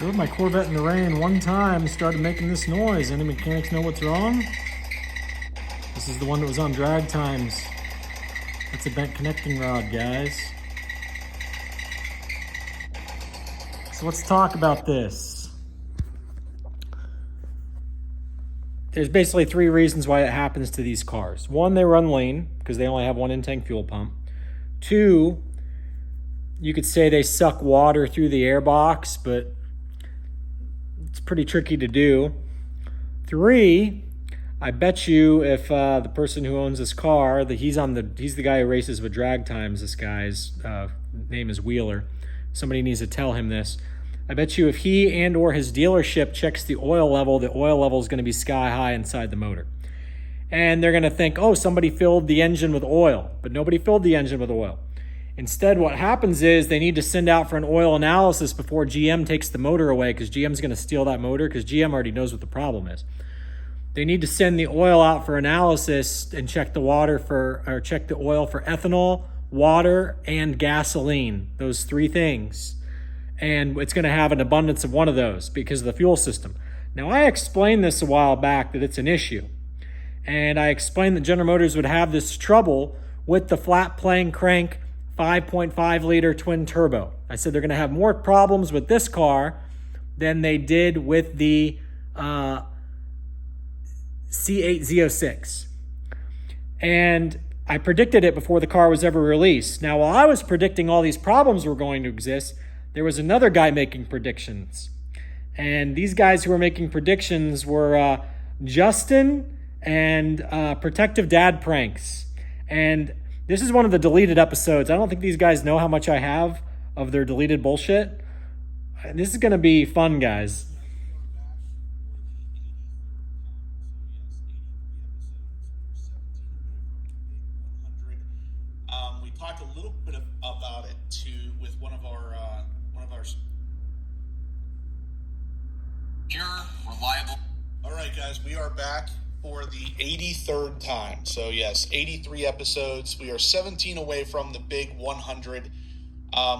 Drove my Corvette in the rain one time, started making this noise. Any mechanics know what's wrong? This is the one that was on drag times. That's a bent connecting rod, guys. So let's talk about this. There's basically three reasons why it happens to these cars. One, they run lean because they only have one in-tank fuel pump. Two, you could say they suck water through the airbox, but it's pretty tricky to do. Three, I bet you if the person who owns this car, he's the guy who races with drag times. This guy's name is Wheeler. Somebody needs to tell him this. I bet you if he and or his dealership checks the oil level is going to be sky high inside the motor. And they're going to think, oh, somebody filled the engine with oil, but nobody filled the engine with oil. Instead, what happens is they need to send out for an oil analysis before GM takes the motor away, because GM's going to steal that motor because GM already knows what the problem is. They need to send the oil out for analysis and check the oil for ethanol, water, and gasoline. Those three things. And it's going to have an abundance of one of those because of the fuel system. Now, I explained this a while back that it's an issue. And I explained that General Motors would have this trouble with the flat plane crank 5.5 liter twin turbo. I said they're going to have more problems with this car than they did with the C8 Z06. And I predicted it before the car was ever released. Now, while I was predicting all these problems were going to exist, there was another guy making predictions. And these guys who were making predictions were Justin and Protective Dad Pranks. And this is one of the deleted episodes. I don't think these guys know how much I have of their deleted bullshit. This is going to be fun, guys. We talked a little bit about it too with one of our pure, reliable. All right, guys, we are back for the 83rd time. So yes, 83 episodes. We are 17 away from the big 100.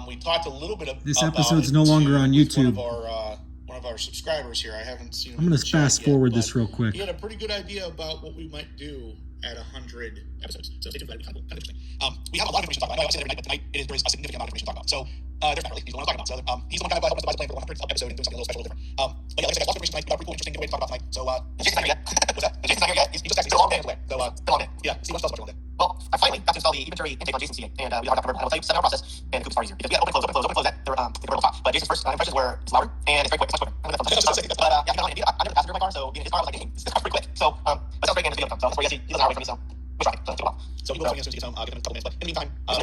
We talked a little bit about this episode's no longer on YouTube. One of our subscribers here. I haven't seen him. I'm going to fast forward this real quick. He had a pretty good idea about what we might do at 100 episodes. So stay tuned for that. It'll be kind of interesting. We have a lot of information to talk about. I know I say that every night, but tonight there is a significant amount of information to talk about. So there's Matt, really. He's the one I'm talking about. So he's the one kind of helping us devise a plan for the 100th episode and doing something a little special, different. But yeah, like I said, lots of information tonight. We got a pretty cool, interesting giveaway to talk about tonight. So Jason's not here yet. What's that? Jason's not here yet. He just texted me. He's a long day away. So still on day. Yeah. See what's else about day. Well, I finally got to install the inventory intake on Jason's seating, and we talked about I will tell you 7-hour process, and the Coop's far easier because we got open close that they're the top. But Jason's first impressions were it's louder and it's very quick. It's much quicker. But yeah, you know, I never passenger in my car, so his car was like, hey, this car's pretty quick. So but sounds great, and it's the other time. So that's where he doesn't hour away from me, so we're trying. So take a while. So you go as soon as you get home, give him a couple minutes. But in the meantime, what's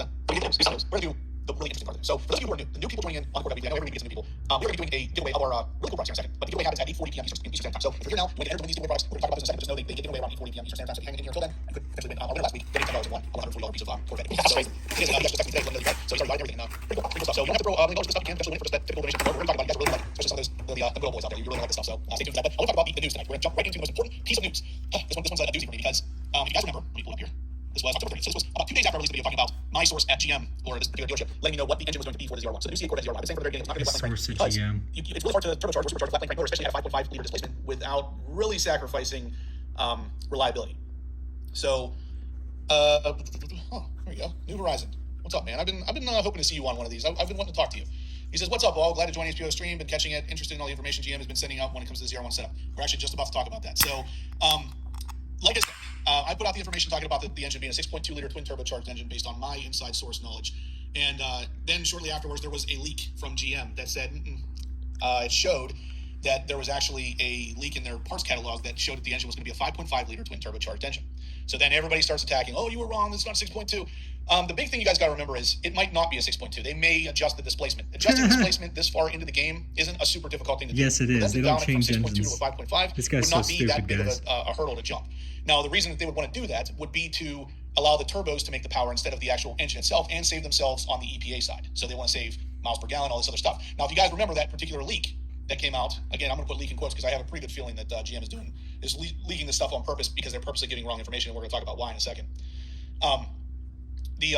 that? We're going to do the really interesting part of it. So for those of you who are new, the new people joining in on the Corvette, I know everybody gets new people. We're going to be doing a giveaway of our really cool products here in a second. But the giveaway happens at 8:40 p.m. Eastern Standard Time. So if you're here now, when you enter one of these giveaway products, we're going to talk about this in a second. But just know they get given away around 8:40 p.m. Eastern Standard Time. So if you hang in here until then, you could potentially win. I won last week, getting $10 in one, a $140 piece of Corvette. So he actually texted me today, so he started buying everything. Pretty cool stuff. So you don't have to throw $1 million for stuff. You can especially win it for just that typical donation. We're going to talk about it. You guys really like it, especially some of those the good old boys out there. You really like this stuff. So stay tuned for that. But I want to talk about the news tonight. We're going to jump right into the most important piece of news. This one's a doozy for me because if you guys remember, let me pull it up here. This was October 30th. So this was about 2 days after I released the video talking about my source at GM, or this particular dealership, letting me know what the engine was going to be for the zr1. So the new C8 Corvette Z06. I've been saying from the very beginning, it's not going to be a flat crank because it's really hard to turbocharge or supercharge a flat crank motor, especially at a 5.5 liter displacement, without really sacrificing reliability. So, there we go. New Horizon. What's up, man? I've been hoping to see you on one of these. I've been wanting to talk to you. He says, what's up, all? Glad to join HPO stream. Been catching it. Interested in all the information GM has been sending out when it comes to the zr1 setup. We're actually just about to talk about that. So, like I said, I put out the information talking about the engine being a 6.2 liter twin turbocharged engine based on my inside source knowledge. And then shortly afterwards, there was a leak from GM that said, it showed that there was actually a leak in their parts catalog that showed that the engine was going to be a 5.5 liter twin turbocharged engine. So then everybody starts attacking, oh, you were wrong, it's not 6.2. The big thing you guys got to remember is it might not be a 6.2. They may adjust the displacement. Adjusting displacement this far into the game isn't a super difficult thing to do. Yes, it is. They don't change engines. From 6.2 to a 5.5 this guy's would not so be stupid, that big guys. of a hurdle to jump. Now, the reason that they would want to do that would be to allow the turbos to make the power instead of the actual engine itself and save themselves on the EPA side. So they want to save miles per gallon, all this other stuff. Now, if you guys remember that particular leak that came out, again, I'm going to put leak in quotes because I have a pretty good feeling that GM is leaking this stuff on purpose because they're purposely giving wrong information, and we're going to talk about why in a second. The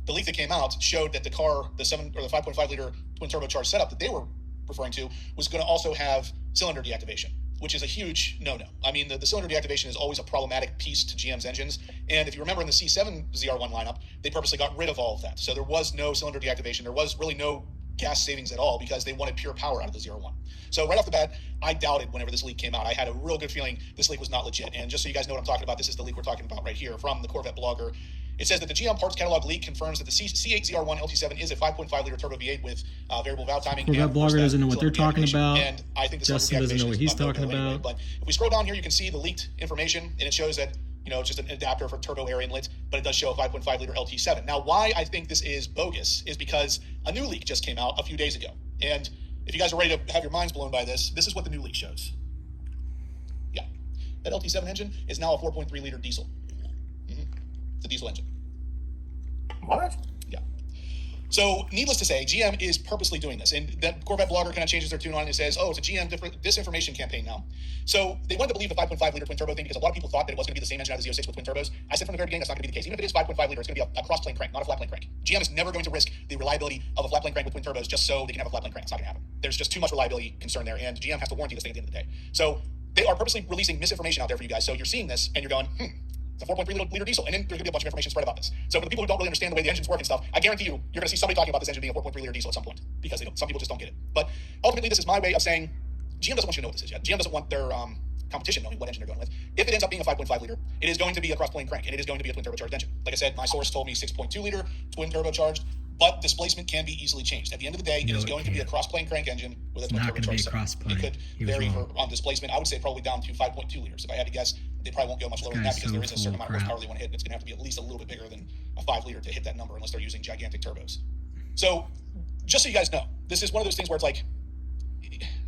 leak that came out showed that the car, the 5.5 liter twin turbocharged setup that they were referring to was going to also have cylinder deactivation, which is a huge no-no. I mean, the cylinder deactivation is always a problematic piece to GM's engines. And if you remember in the C7 ZR1 lineup, they purposely got rid of all of that. So there was no cylinder deactivation. There was really no gas savings at all because they wanted pure power out of the ZR1. So right off the bat, I doubted whenever this leak came out. I had a real good feeling this leak was not legit. And just so you guys know what I'm talking about, this is the leak we're talking about right here from the Corvette blogger. It says that the GM parts catalog leak confirms that the C8 ZR1 lt7 is a 5.5 liter turbo V8 with variable valve timing. Corvette blogger doesn't know what they're talking about. And I think Justin doesn't know what he's talking about. Anyway. But if we scroll down here, you can see the leaked information, and it shows that, you know, it's just an adapter for turbo air inlet, but it does show a 5.5 liter lt7. Now, why I think this is bogus is because a new leak just came out a few days ago. And if you guys are ready to have your minds blown by this, this is what the new leak shows. Yeah, that lt7 engine is now a 4.3 liter diesel. It's a diesel engine. What? Yeah. So, needless to say, GM is purposely doing this. And that Corvette blogger kind of changes their tune on it and says, oh, it's a GM disinformation campaign now. So, they wanted to believe the 5.5 liter twin turbo thing because a lot of people thought that it was going to be the same engine as the Z06 with twin turbos. I said from the very beginning that's not going to be the case. Even if it is 5.5 liter, it's going to be a cross plane crank, not a flat plane crank. GM is never going to risk the reliability of a flat plane crank with twin turbos just so they can have a flat plane crank. It's not going to happen. There's just too much reliability concern there, and GM has to warranty this thing at the end of the day. So, they are purposely releasing misinformation out there for you guys. So, you're seeing this, and you're going, it's a 4.3 liter diesel, and then there's going to be a bunch of information spread about this. So for the people who don't really understand the way the engines work and stuff, I guarantee you're going to see somebody talking about this engine being a 4.3 liter diesel at some point, because some people just don't get it. But ultimately, this is my way of saying GM doesn't want you to know what this is yet. GM doesn't want their competition knowing what engine they're going with. If it ends up being a 5.5 liter, it is going to be a cross-plane crank, and it is going to be a twin turbocharged engine. Like I said, my source told me 6.2 liter, twin turbocharged, but displacement can be easily changed. At the end of the day, it is going to be a cross-plane crank engine with a twin turbocharged. It could vary on displacement. I would say probably down to 5.2 liters. If I had to guess, they probably won't go much lower than that because there is a certain amount of horsepower they want to hit. It's going to have to be at least a little bit bigger than a 5 liter to hit that number unless they're using gigantic turbos. So just so you guys know, this is one of those things where it's like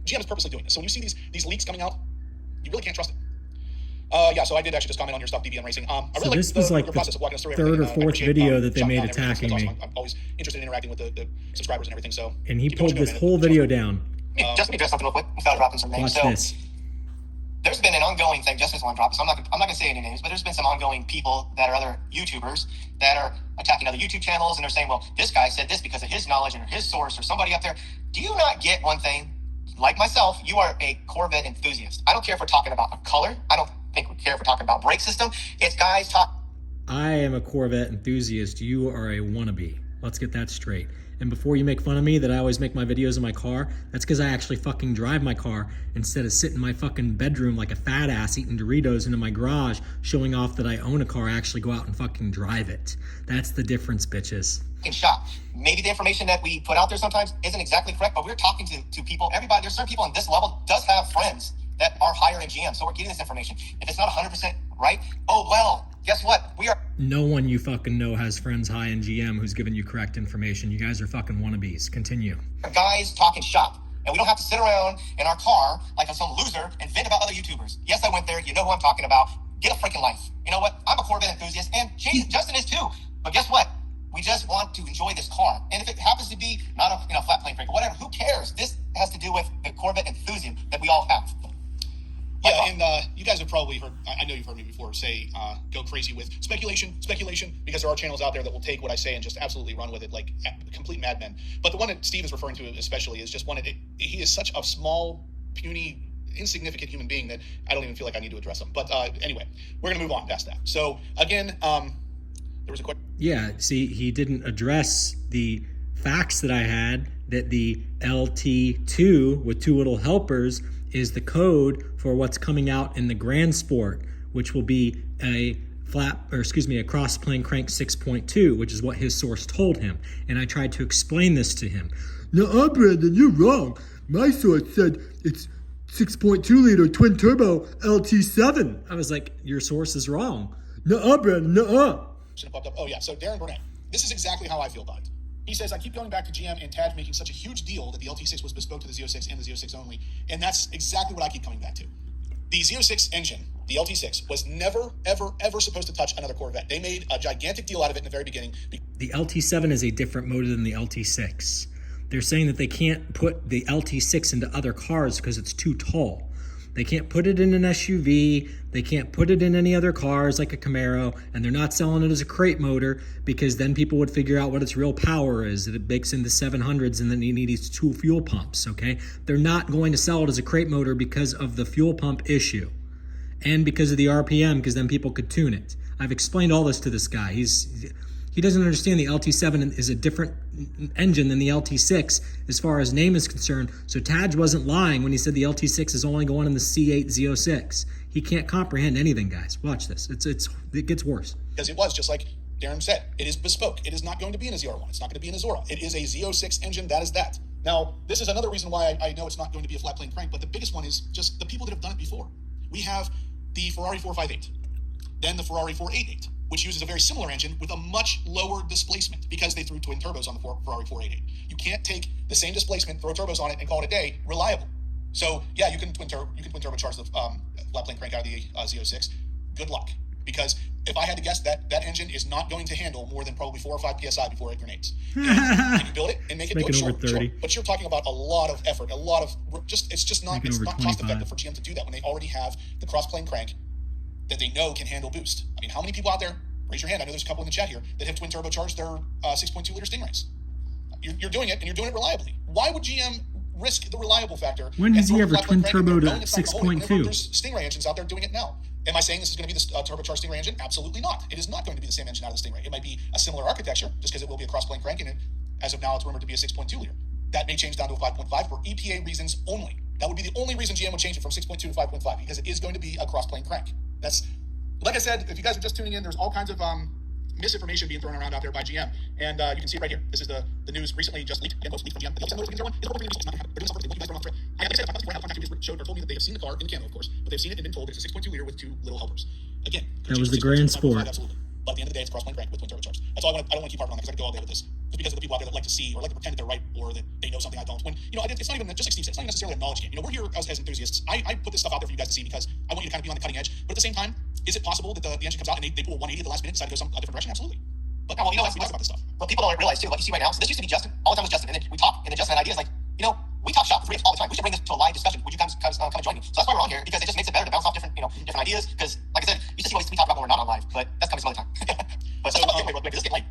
GM is purposely doing this. So when you see these leaks coming out, you really can't trust it. Yeah, so I did actually just comment on your stuff, DBM Racing. I really so this was like the third or fourth video that they made attacking me. I'm always interested in interacting with the subscribers and everything. So and he pulled this whole video down. Just to address something real quick without dropping some names. Watch this. There's been an ongoing thing, just as one drop, so I'm not going to say any names, but there's been some ongoing people that are other YouTubers that are attacking other YouTube channels, and they're saying, well, this guy said this because of his knowledge and his source or somebody up there. Do you not get one thing? Like myself, you are a Corvette enthusiast. I don't care if we're talking about a color. I don't care if we're talking about brake system. It's guys talk. I am a Corvette enthusiast. You are a wannabe. Let's get that straight. And before you make fun of me that I always make my videos in my car, that's because I actually fucking drive my car instead of sitting in my fucking bedroom like a fat ass eating Doritos into my garage, showing off that I own a car. I actually go out and fucking drive it. That's the difference, bitches. Shop. Maybe the information that we put out there sometimes isn't exactly correct, but we're talking to people. Everybody, there's certain people on this level does have friends that are higher in GM, so we're getting this information. If it's not 100% right, oh well, guess what? We are. No one you fucking know has friends high in GM who's giving you correct information. You guys are fucking wannabes. Continue. Guys talking shop, and we don't have to sit around in our car like some loser and vent about other YouTubers. Yes, I went there. You know who I'm talking about. Get a freaking life. You know what? I'm a Corvette enthusiast, and Justin is too. But guess what? We just want to enjoy this car. And if it happens to be not a flat plane crank or whatever, who cares? This has to do with the Corvette enthusiasm that we all have. Yeah, and you guys have probably heard, I know you've heard me before say, go crazy with speculation, because there are channels out there that will take what I say and just absolutely run with it like complete madmen. But the one that Steve is referring to especially is just one that he is such a small, puny, insignificant human being that I don't even feel like I need to address him. But anyway, we're going to move on past that. So again, there was a question. Yeah, see, he didn't address the facts that I had that the LT2 with two little helpers is the code for what's coming out in the Grand Sport, which will be a cross plane crank 6.2, which is what his source told him. And I tried to explain this to him. No, Brandon, you're wrong. My source said it's 6.2 liter twin turbo LT7. I was like, your source is wrong. No, Brandon, no. Oh yeah, so Darren Burnett. This is exactly how I feel about it. He says, I keep going back to GM and Tad making such a huge deal that the LT6 was bespoke to the Z06 and the Z06 only. And that's exactly what I keep coming back to. The Z06 engine, the LT6, was never, ever, ever supposed to touch another Corvette. They made a gigantic deal out of it in the very beginning. The LT7 is a different motor than the LT6. They're saying that they can't put the LT6 into other cars because it's too tall. They can't put it in an SUV. They can't put it in any other cars like a Camaro, and they're not selling it as a crate motor because then people would figure out what its real power is. That it makes in the 700s, and then you need these 2 fuel pumps, okay? They're not going to sell it as a crate motor because of the fuel pump issue and because of the RPM, because then people could tune it. I've explained all this to this guy. He doesn't understand the lt7 is a different engine than the lt6 as far as name is concerned. So Taj wasn't lying when he said the lt6 is only going in the C8 Z06. He can't comprehend anything, guys. Watch this. It gets worse. Because it was just like Darren said, it is bespoke. It is not going to be in a zr1. It's not going to be in a Zora. It is a Z06 engine. That is that. Now, this is another reason why I know it's not going to be a flat plane crank, but the biggest one is just the people that have done it before. We have the Ferrari 458, then the Ferrari 488, which uses a very similar engine with a much lower displacement because they threw twin turbos on the Ferrari 488. You can't take the same displacement, throw turbos on it, and call it a day reliable. So yeah, you can twin turbocharge the flat plane crank out of the Z06. Good luck, because if I had to guess, that engine is not going to handle more than probably 4 or 5 psi before it grenades. Can you build it and make it do it? Sure, 30. Sure. But you're talking about a lot of effort, a lot of it's not cost effective for GM to do that when they already have the cross plane crank that they know can handle boost. I mean, how many people out there, raise your hand, I know there's a couple in the chat here, that have twin turbocharged their 6.2 liter Stingrays. You're doing it, and you're doing it reliably. Why would GM risk the reliable factor? When has he ever twin turboed a 6.2? There's Stingray engines out there doing it now. Am I saying this is going to be the turbocharged Stingray engine? Absolutely not. It is not going to be the same engine out of the Stingray. It might be a similar architecture, just because it will be a cross-plane crank, and as of now, it's rumored to be a 6.2 liter. That may change down to a 5.5 for EPA reasons only. That would be the only reason GM would change it from 6.2 to 5.5, because it is going to be a cross-plane crank. That's, like I said, if you guys are just tuning in, there's all kinds of misinformation being thrown around out there by GM, and you can see it right here. This is the news recently just leaked. Again, leaked from GM. The 007 is appropriately it's not going to happen. They're doing something. You guys are on threat. I have contact people showed or told me that they have seen the car in the camo, of course, but they've seen it and been told it's a 6.2 liter with 2 little helpers. Again, that was the Grand Sport. Absolutely. But at the end of the day, it's cross-plane crank with twin turbocharged. That's all I don't want to keep harping on that, because I could go all day with this. Just because of the people out there that like to see or like to pretend that they're right or that they know something I don't. When it's not even just like Steve said, it's not even necessarily a knowledge game. We're here as enthusiasts. I put this stuff out there for you guys to see because I want you to kind of be on the cutting edge. But at the same time, is it possible that the engine comes out and they pull a 180 at the last minute and decide to go a different direction? Absolutely. But we talk about this stuff. What people don't realize too, like you see right now, so this used to be Justin. All the time was Justin, and then we talk, and then Justin had ideas like, we talk shop for free all the time. We should bring this to a live discussion. Would you come and join me? So that's why we're on here, because it just makes it better to bounce off different ideas. Because, like I said, you just see what we talk about when we're not on live, but that's coming some other time. But so, real quick, just get late.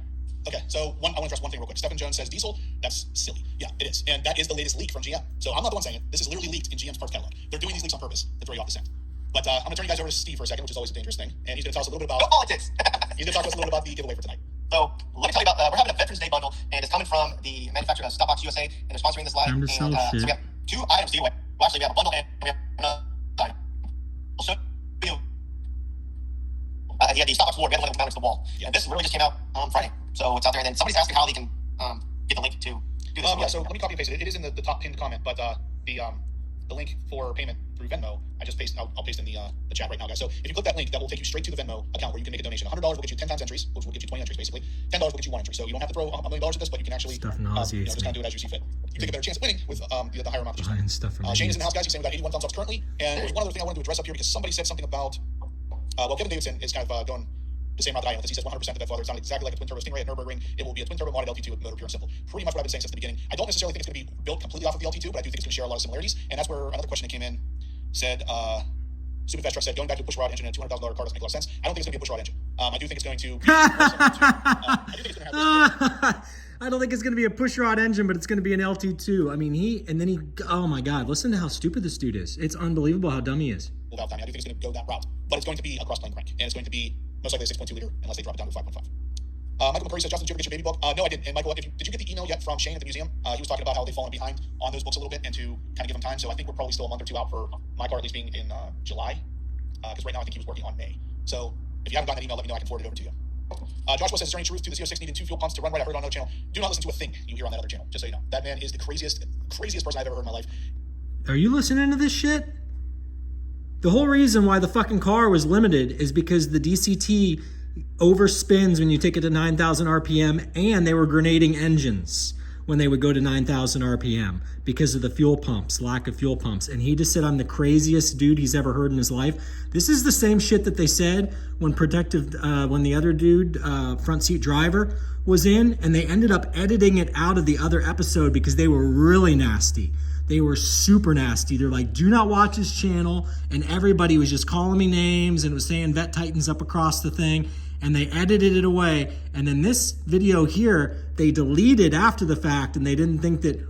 Okay, so I want to address one thing real quick. Stephen Jones says diesel. That's silly. Yeah, it is, and that is the latest leak from GM. So I'm not the one saying it. This is literally leaked in GM's parts catalog. They're doing these leaks on purpose to throw you off the scent. But I'm gonna turn you guys over to Steve for a second, which is always a dangerous thing, and he's gonna tell us a little bit about politics. He's gonna talk to us a little bit about the giveaway for tonight. So let me tell you about we're having a Veterans Day bundle, and it's coming from the manufacturer Stopbox USA, and they're sponsoring this live. Time to sell shit. So we have 2 items to give away. Well, actually, we have a bundle and we have another item. We'll show you. He had the Stopbox award. We had one that mounted to the wall. Yeah. And this really just came out on Friday, so it's out there. And then somebody's asking how they can get the link to do this. Yeah, so let me copy and paste it. It is in the top pinned comment, but the link for payment through Venmo, I'll paste in the chat right now, guys. So if you click that link, that will take you straight to the Venmo account where you can make a donation. $100 will get you 10 times entries, which will get you 20 entries basically. $10 will get you 1 entry. So you don't have to throw $1 million at this, but you can actually just kind of do it as you see fit. You take a better chance of winning with the higher amount. Buying stuff from Shane is in the house, guys. He's saying we got 81 thumbs ups currently. And there's one other thing I wanted to address up here, because somebody said something about Kevin Davidson is kind of going the same route that I am with this. He says 100% that father. It sounded exactly like a twin turbo Stingray at Nürburgring. It will be a twin turbo modded LT2 motor, pure and simple. Pretty much what I've been saying since the beginning. I don't necessarily think it's going to be built completely off of the LT2, but I do think it's going to share a lot of similarities. And that's where another question that came in said, Super Fast Truck said, going back to a push rod engine in a $200,000 car doesn't make a lot of sense. I don't think it's going to be a push rod engine. I do think it's going to be I do think it's going to have I don't think it's going to be a push rod engine, but it's going to be an LT2. I mean, oh my God, listen to how stupid this dude is. It's unbelievable how dumb he is. I do think it's going to go that route, but it's going to be a cross-plane crank, and it's going to be most likely a 6.2 liter unless they drop it down to 5.5. Michael McCurry says, Justin, did you ever get your baby book? No, I didn't. And Michael, did you get the email yet from Shane at the museum? He was talking about how they've fallen behind on those books a little bit and to kind of give them time. So I think we're probably still a month or 2 out for my car at least being in July, because right now I think he was working on May. So if you haven't gotten that email, let me know. I can forward it over to you. Joshua says, is there any truth to the Z06 needing 2 fuel pumps to run right? I heard on another channel. Do not listen to a thing you hear on that other channel, just so you know. That man is the craziest person I've ever heard in my life. Are you listening to this shit? The whole reason why the fucking car was limited is because the DCT overspins when you take it to 9,000 RPM, and they were grenading engines when they would go to 9,000 RPM because of the fuel pumps, lack of fuel pumps. And he just said, I'm the craziest dude he's ever heard in his life. This is the same shit that they said when when the other dude, front seat driver, was in, and they ended up editing it out of the other episode because they were really nasty. They were super nasty. They're like, do not watch his channel. And everybody was just calling me names and it was saying Vet Titans up across the thing. And they edited it away. And then this video here, they deleted after the fact, and they didn't think that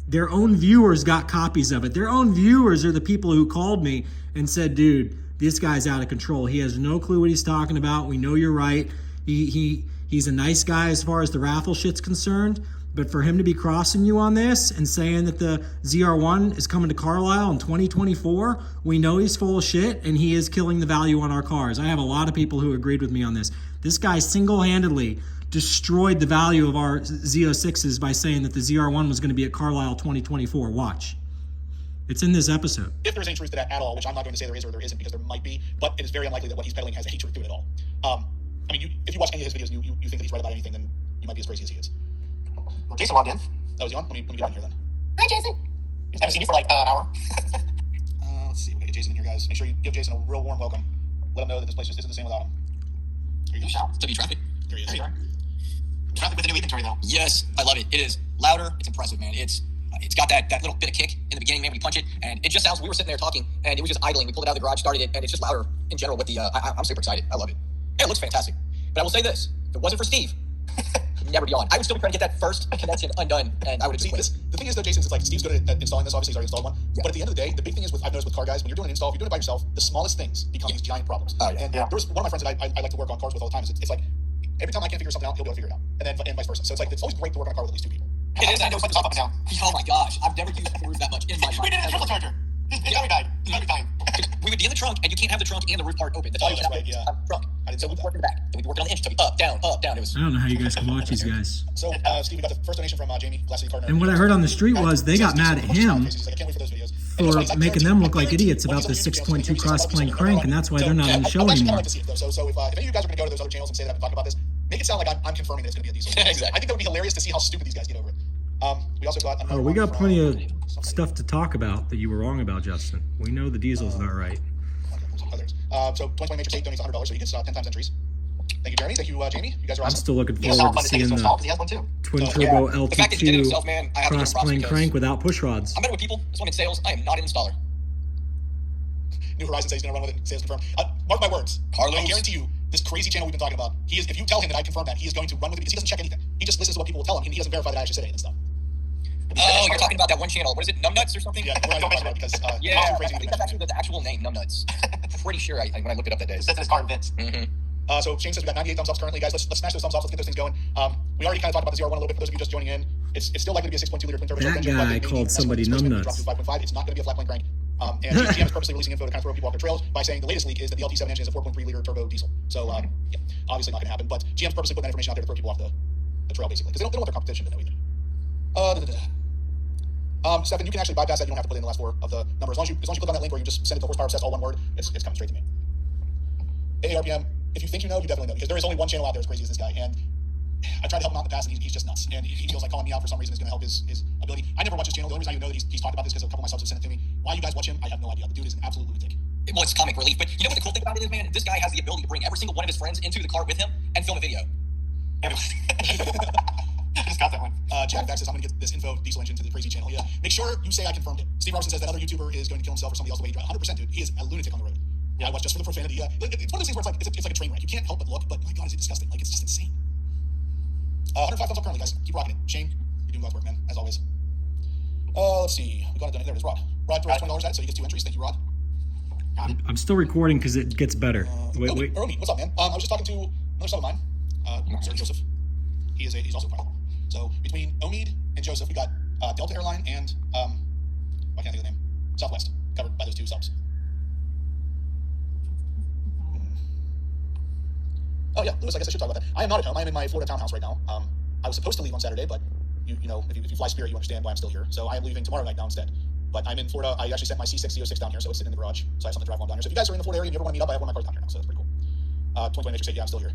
their own viewers got copies of it. Their own viewers are the people who called me and said, dude, this guy's out of control. He has no clue what he's talking about. We know you're right. He's a nice guy as far as the raffle shit's concerned. But for him to be crossing you on this and saying that the ZR1 is coming to Carlisle in 2024, we know he's full of shit and he is killing the value on our cars. I have a lot of people who agreed with me on this. This guy single-handedly destroyed the value of our Z06s by saying that the ZR1 was going to be at Carlisle 2024. Watch. It's in this episode. If there's any truth to that at all, which I'm not going to say there is or there isn't, because there might be, but it is very unlikely that what he's peddling has any truth to it at all. I mean, if you watch any of his videos and you think that he's right about anything, then you might be as crazy as he is. Well, Jason logged in. Oh, is he on? Let me get on here then. Hi, Jason. Haven't seen you for like an hour. Let's see. We're going to get Jason in here, guys. Make sure you give Jason a real warm welcome. Let him know that this place just isn't the same without him. Here you go. Still be traffic. There he is. Traffic with the new inventory, though. Yes, I love it. It is louder. It's impressive, man. It's got that little bit of kick in the beginning, man, when you punch it, and it just sounds. We were sitting there talking, and it was just idling. We pulled it out of the garage, started it, and it's just louder in general. With the, I'm super excited. I love it. And it looks fantastic. But I will say this: if it wasn't for Steve, it'd never be on. I would still be trying to get that first connection undone, and I would have just quit. The thing is, though, Jason, it's like Steve's good at installing this. Obviously, he's already installed one. Yeah. But at the end of the day, the big thing is, I've noticed with car guys, when you're doing an install, if you're doing it by yourself, the smallest things become these giant problems. Oh, yeah. And there was one of my friends that I like to work on cars with all the time. It's like every time I can't figure something out, he'll be able to figure it out, and vice versa. So it's like it's always great to work on a car with at least two people. It is. I know Put this up and down. Oh my gosh, I've never used the roof that much in my life. We did a triple charger. His battery died. Every time. We would be in the trunk, and you can't have the trunk and the roof part open. That's all you Oh, can have. right, yeah. Trunk. So we'd work in the back, and we'd work on the inch, up, down, up, down. It was. I don't know how you guys can watch these guys. So, Steve, we got the first donation from Jamie, Glass City Car. And what I heard on the street was they got mad at him for making them look like idiots about the 6.2 cross-plane crank, and that's why they're not on the show anymore. So if any of you guys are going to go to those other channels and say that I've been talking about this, make it sound like I'm confirming that it's going to be a diesel. Exactly. I think that would be hilarious to see how stupid these guys get over it. We also got. Oh, we got plenty of stuff to talk about that you were wrong about, Justin. We know the diesel's not right. So 2020 Matrix 8 donates $100, so he gets 10 times entries. Thank you, Jeremy. Thank you, Jamie. You guys are I'm awesome. still looking He was forward to self-funded to take seeing it to the himself, because he has one too. twin turbo The fact that he did it LT2 himself, man, I have to give him props cross-plane because crank without push rods. I'm better with people. That's why I'm in sales. I am not an installer. New Horizon says he's going to run with it. Sales confirmed. Mark my words. Carlos. I guarantee you, this crazy channel we've been talking about, he is. If you tell him that I confirm that, he is going to run with it because he doesn't check anything. He just listens to what people will tell him, and he doesn't verify that I actually said any of this stuff. Oh, you're talking about that one channel. What is it? Numbnuts or something? Yeah, we're not talking about it because Yeah, it's too I crazy to think that's mention. actually the actual name, Numbnuts. Pretty sure when I looked it up that day. It says in his car and Vince. So Shane says we got 98 thumbs ups currently, guys. Let's smash those thumbs ups. Let's get those things going. We already kind of talked about the ZR1 a little bit. For those of you just joining in, it's still likely to be a 6.2 liter twin turbo. That engine, guy but called somebody it's numbnuts. 5.5. It's not going to be a flat plane crank. And GM is purposely releasing info to kind of throw people off their trails by saying the latest leak is that the lt7 engine is a 4.3 liter turbo diesel. So yeah, obviously not going to happen. But GM's purposely putting that information out there to throw people off the trail, basically, because they don't want their competition to know either. Stefan, you can actually bypass that. You don't have to put in the last four of the number. As long as you click on that link or you just send it to horsepower obsessed, all one word, it's coming straight to me. AARPM, if you think you know, you definitely know, because there is only one channel out there as crazy as this guy, and I tried to help him out in the past, and he's just nuts, and he feels like calling me out for some reason is going to help his ability. I never watch his channel. The only reason I know that he's talked about this because a couple of my subs have sent it to me. Why you guys watch him, I have no idea. The dude is an absolute lunatic. Well, it's comic relief, but you know what the cool thing about it is, man? This guy has the ability to bring every single one of his friends into the car with him and film a video. I just got that one. Jack Back says, I'm going to get this info diesel engine to the crazy channel. Yeah, make sure you say I confirmed it. Steve Robertson says that other YouTuber is going to kill himself or somebody else the way he drives. 100%, dude. He is a lunatic on the road. Yeah, I watch just for the profanity. It's one of those things where it's like a train wreck. You can't help but look, but my God, is it disgusting. Like, it's just insane. 105 thumbs up currently, guys. Keep rocking it. Shane, you're doing God's work, man, as always. Let's see. We got to donate. There it is, Rod. Rod throws $20 at it, so he gets 2 entries. Thank you, Rod. I'm still recording because it gets better. Wait. Omid, what's up, man? I was just talking to another son of mine, Sir Joseph. He's also a pilot. So between Omid and Joseph, we got Delta Airline and I can't think of the name. Southwest covered by those two subs. Oh yeah, Lewis, I guess I should talk about that. I am not at home. I am in my Florida townhouse right now. I was supposed to leave on Saturday, but you know, if you fly Spirit, you understand why I'm still here. So I am leaving tomorrow night now instead. But I'm in Florida. I actually sent my C6 down here, so it's sitting in the garage. So I have something to drive on down here. So if you guys are in the Florida area and you ever want to meet up, I have one of my cars down here now, so that's pretty cool. 2020 Matrix 8, yeah, I'm still here.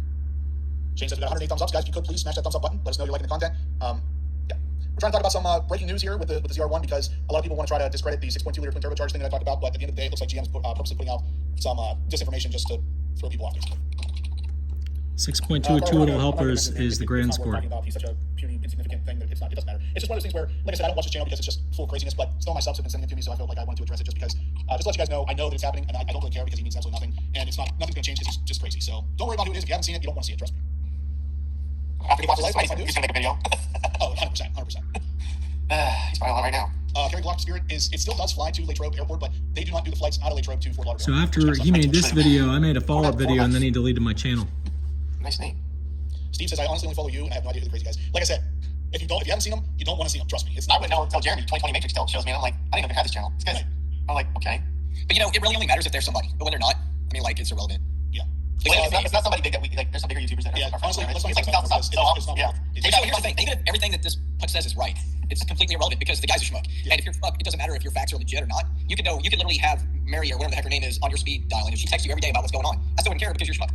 Shane says we got 108 thumbs up, guys. If you could please smash that thumbs up button. Let us know you're liking the content. Yeah, we're trying to talk about some breaking news here with the ZR1 because a lot of people want to try to discredit the 6.2 liter twin turbocharged thing that I talked about. But at the end of the day, it looks like GM's purposely putting out some disinformation just to throw people off. 6.2 with two little helpers is the grand sport. He's such a puny, insignificant thing that it doesn't matter. It's just one of those things where, like I said, I don't watch his channel because it's just full of craziness, but still my subs have been sending it to me, so I felt like I wanted to address it just because, just to let you guys know, I know that it's happening, and I don't really care because he means absolutely nothing, and nothing's going to change because he's just crazy. So don't worry about who it is. If you haven't seen it, you don't want to see it, trust me. After he watches this, he's gonna make a video. Oh, 100%. He's probably on right now. Carrying Glock Spirit it still does fly to Latrobe Airport, but they do not do the flights out of Latrobe to Fort Lauderdale. So after he made this video, I made a follow-up video, and then he deleted my channel. Nice name. Steve says, I honestly only follow you, and I have no idea who the crazy guys. Like I said, if you haven't seen them, you don't want to see them. Trust me. I wouldn't know until Jeremy 2020 Matrix shows me, and I'm like, I didn't even have this channel. It's good. Right. I'm like, okay. But you know, it really only matters if they're somebody. But when they're not, I mean, like, it's irrelevant. Yeah. It's not somebody big that we like. There's some bigger YouTubers that Yeah, are honestly, let's not it's like get 2,000 subs. So it's not yeah. But here's the thing. Even if everything that this puck says is right, it's completely irrelevant because the guy's a schmuck. Yeah. And if you're a schmuck, it doesn't matter if your facts are legit or not. You can literally have Mary or whatever the heck her name is on your speed dial, and if she texts you every day about what's going on, I still wouldn't care because you're a schmuck.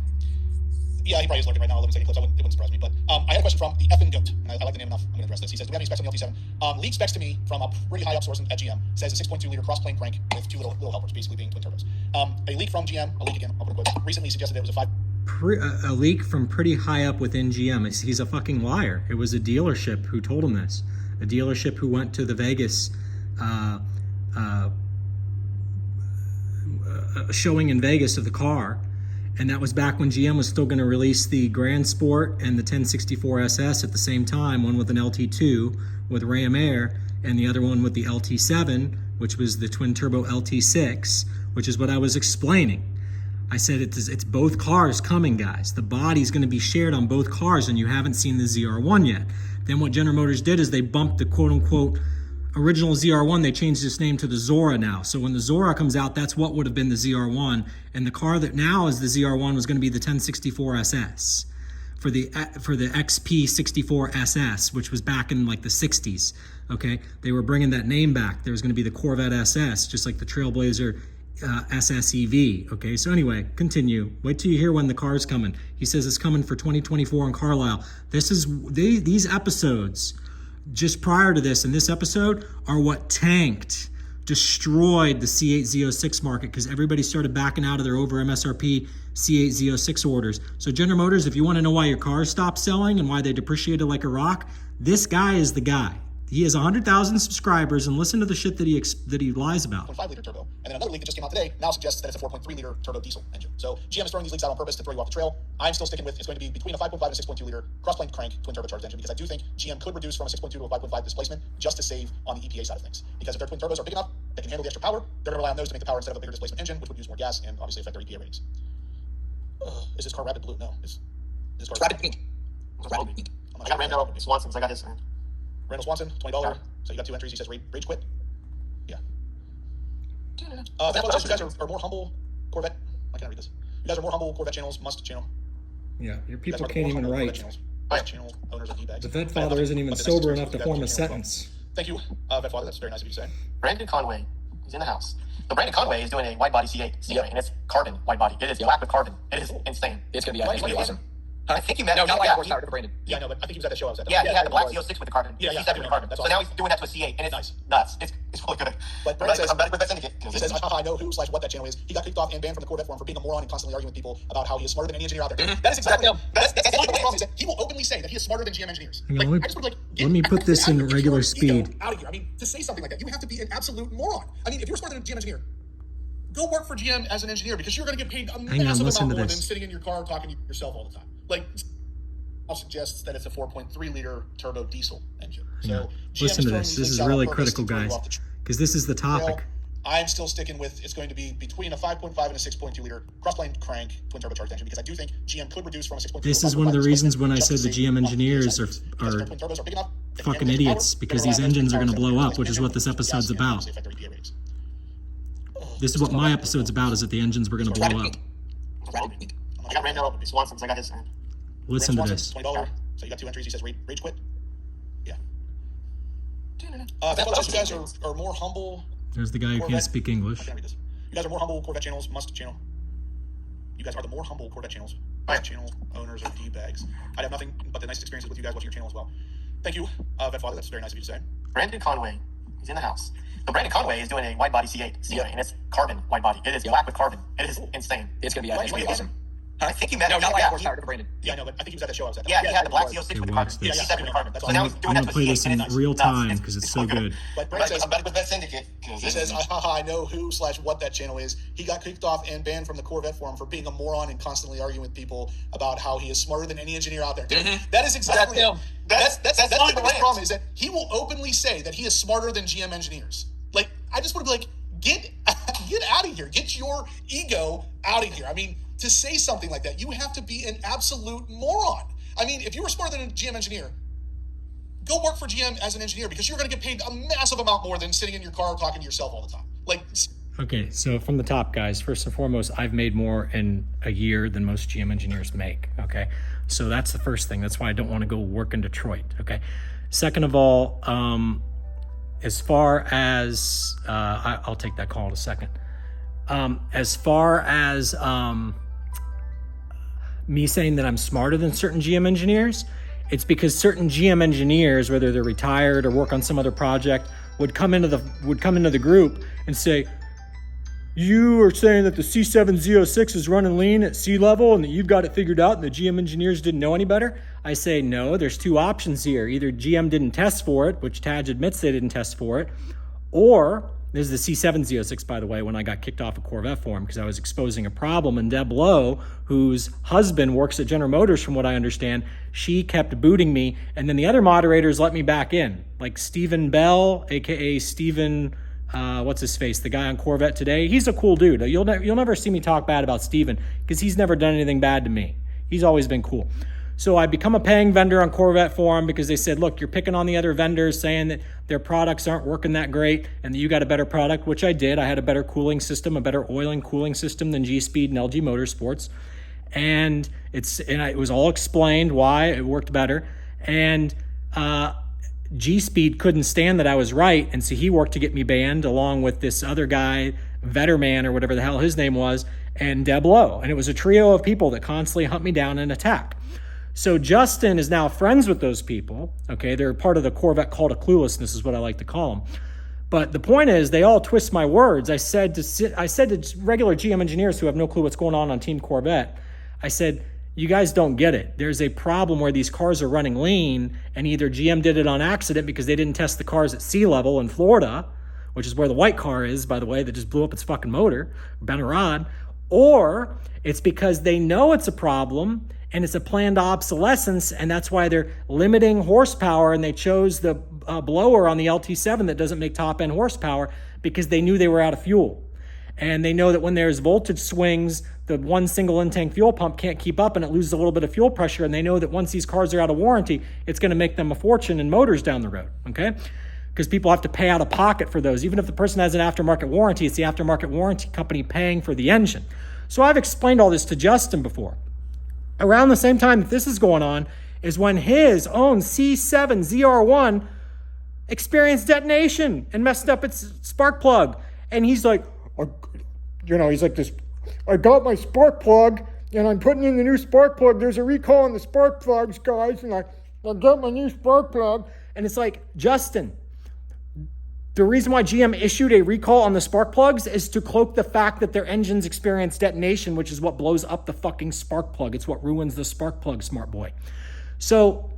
Yeah, he probably is looking right now. 11-second clips. It wouldn't surprise me. But I had a question from the effing goat, and I like the name enough. I'm going to address this. He says, do we have any specs on the lt7? Leaked specs to me from a pretty high up source at GM says a 6.2 liter cross-plane crank with two little helpers, basically being twin turbos. A leak from GM, a leak again, I'll put a quote, recently suggested it was A leak from pretty high up within GM. He's a fucking liar. It was a dealership who told him this. A dealership who went to the Vegas showing in Vegas of the car. And that was back when GM was still going to release the Grand Sport and the 1064 SS at the same time, one with an LT2 with Ram Air, and the other one with the LT7, which was the twin-turbo LT6, which is what I was explaining. I said it's both cars coming, guys. The body's going to be shared on both cars, and you haven't seen the ZR1 yet. Then what General Motors did is they bumped the quote-unquote original ZR1, they changed its name to the Zora now. So when the Zora comes out, that's what would have been the ZR1. And the car that now is the ZR1 was going to be the 1064 SS for the XP64 SS, which was back in like the 60s. Okay, they were bringing that name back. There was going to be the Corvette SS, just like the Trailblazer SSEV. Okay, so anyway, continue. Wait till you hear when the car's coming. He says it's coming for 2024 in Carlisle. These episodes just prior to this, in this episode, are what destroyed the C8 Z06 market because everybody started backing out of their over MSRP C8 Z06 orders. So General Motors, if you want to know why your cars stopped selling and why they depreciated like a rock, this guy is the guy. He has 100,000 subscribers, and listen to the shit that he lies about. 1.5 liter turbo. And then another leak that just came out today now suggests that it's a 4.3 liter turbo diesel engine. So GM is throwing these leaks out on purpose to throw you off the trail. I'm still sticking with it's going to be between a 5.5 and a 6.2 liter cross-plane crank twin turbocharged engine because I do think GM could reduce from a 6.2 to a 5.5 displacement just to save on the EPA side of things. Because if their twin turbos are big enough, they can handle the extra power. They're going to rely on those to make the power instead of a bigger displacement engine, which would use more gas and obviously affect their EPA ratings. Is this car rapid blue? No. Is this car rapid pink? Rapid pink. I got Randall Swanson's. I got his. Randall Swanson, $20. So you got 2 entries. He says rage quit. Yeah. You guys are more humble Corvette. I can't read this. You guys are more humble Corvette channels. Must channel. Yeah, your people can't even write. Channel owners of D-bags. The Vet Father isn't even sober enough to form a sentence. Thank you, Vet Father. That's very nice of you to say. Brandon Conway, he's in the house. So Brandon Conway is doing a wide body C8 and it's carbon wide body. It is black with carbon. It is insane. It's gonna be awesome. I think you met. No, not like horsepower, different Brandon. Yeah, no, but I think he was at the show I was at. Yeah, he had the black Z06 with the carbon. Yeah, he's with the carbon. That's so now he's doing that to a C8, and it's nice. Nuts. It's really good. But Brandon says, I'm better with that syndicate. He says, I know who / what that channel is. He got kicked off and banned from the Corvette forum for being a moron and constantly arguing with people about how he is smarter than any engineer out there. That is exactly that's the problem. Is that he will openly say that he is smarter than GM engineers. Let me put this in regular speed. Out of here. I mean, to say something like that, you have to be an absolute moron. I mean, if you're smarter than a GM engineer, go work for GM as an engineer because you're going to get paid a massive amount more than sitting in your car talking to yourself all the time. Like, I'll suggest that it's a 4.3 liter turbo diesel engine. So listen to this. This is really critical, guys, because this is the topic. I'm still sticking with it's going to be between a 5.5 and a 6.2 liter cross-plane crank twin turbocharged engine because I do think GM could reduce from a 6.2. This is one of the reasons when I said the GM engineers are fucking idiots because these engines are going to blow up, which is what this episode's about. This is what my episode's about, is that the engines were going to blow up. I got Randall Swanson's. I got his. Listen to this. $20. So you got 2 entries. He says rage quit. Yeah. You guys are more humble. There's the guy who can't speak English. I can't read this. You guys are more humble Corvette channels. Must channel. You guys are the more humble Corvette channels. Channel owners of D-bags. I have nothing but the nice experiences with you guys watching your channel as well. Thank you, Vet Father. That's very nice of you to say. Brandon Conway, he's in the house. So Brandon Conway is doing a wide body C8 and it's carbon wide body. It is black with carbon. It is insane. It's gonna be awesome. I think you meant No, not like yeah, horsepower, different Brandon. Yeah, I know, but I think he was at that show I was at. Yeah, he had the black Z06 Hey, with the watch carbon. this. Yeah, C7 with the carbon. That's So awesome. now he's doing I'm that gonna to play a this C8, and in it's real nuts. time because it's so fucking- good. Like But Brent says, I'm betting with that syndicate. he says, I know who/what that channel is. He got kicked off and banned from the Corvette forum for being a moron and constantly arguing with people about how he is smarter than any engineer out there. Dude, that is exactly That's him. That's the not biggest the problem is that he will openly say that he is smarter than GM engineers. Like, I just want to be like, get out of here. Get your ego out of here. I mean, to say something like that, you have to be an absolute moron. I mean, if you were smarter than a GM engineer, go work for GM as an engineer because you're going to get paid a massive amount more than sitting in your car talking to yourself all the time. Like, Okay, so from the top, guys, first and foremost, I've made more in a year than most GM engineers make, okay? So that's the first thing. That's why I don't want to go work in Detroit, okay? Second of all, as far as, I'll take that call in a second. As far as me saying that I'm smarter than certain GM engineers, it's because certain GM engineers, whether they're retired or work on some other project, would come into the group and say, you are saying that the C06 is running lean at sea level and that you've got it figured out and the GM engineers didn't know any better? I say, no, there's two options here. Either GM didn't test for it, which Taj admits they didn't test for it, or this is the C706, by the way, when I got kicked off a Corvette forum because I was exposing a problem. And Deb Lowe, whose husband works at General Motors, from what I understand, she kept booting me. And then the other moderators let me back in, like Stephen Bell, a.k.a. Stephen... what's his face? The guy on Corvette Today. He's a cool dude. You'll never see me talk bad about Steven because he's never done anything bad to me. He's always been cool. So I become a paying vendor on Corvette Forum because they said, look, you're picking on the other vendors saying that their products aren't working that great and that you got a better product, which I did. I had a better cooling system, a better oil and cooling system than G-Speed and LG Motorsports. And it was all explained why it worked better. And G-Speed couldn't stand that I was right, and so he worked to get me banned along with this other guy, Vetterman or whatever the hell his name was, and Deb Lowe. And it was a trio of people that constantly hunt me down and attack. So Justin is now friends with those people. Okay, they're part of the Corvette cult of cluelessness is what I like to call them. But the point is, they all twist my words. I said to regular GM engineers who have no clue what's going on Team Corvette, I said, you guys don't get it. There's a problem where these cars are running lean, and either GM did it on accident because they didn't test the cars at sea level in Florida, which is where the white car is, by the way, that just blew up its fucking motor, Ben Arad, or it's because they know it's a problem and it's a planned obsolescence, and that's why they're limiting horsepower, and they chose the blower on the lt7 that doesn't make top-end horsepower because they knew they were out of fuel. And they know that when there's voltage swings, the one single in-tank fuel pump can't keep up and it loses a little bit of fuel pressure. And they know that once these cars are out of warranty, it's going to make them a fortune in motors down the road, okay? Because people have to pay out of pocket for those. Even if the person has an aftermarket warranty, it's the aftermarket warranty company paying for the engine. So I've explained all this to Justin before. Around the same time that this is going on is when his own C7 zr1 experienced detonation and messed up its spark plug. And he's like, he's like this, I got my spark plug and I'm putting in the new spark plug. There's a recall on the spark plugs, guys. And I got my new spark plug. And it's like, Justin, the reason why GM issued a recall on the spark plugs is to cloak the fact that their engines experience detonation, which is what blows up the fucking spark plug. It's what ruins the spark plug, smart boy. So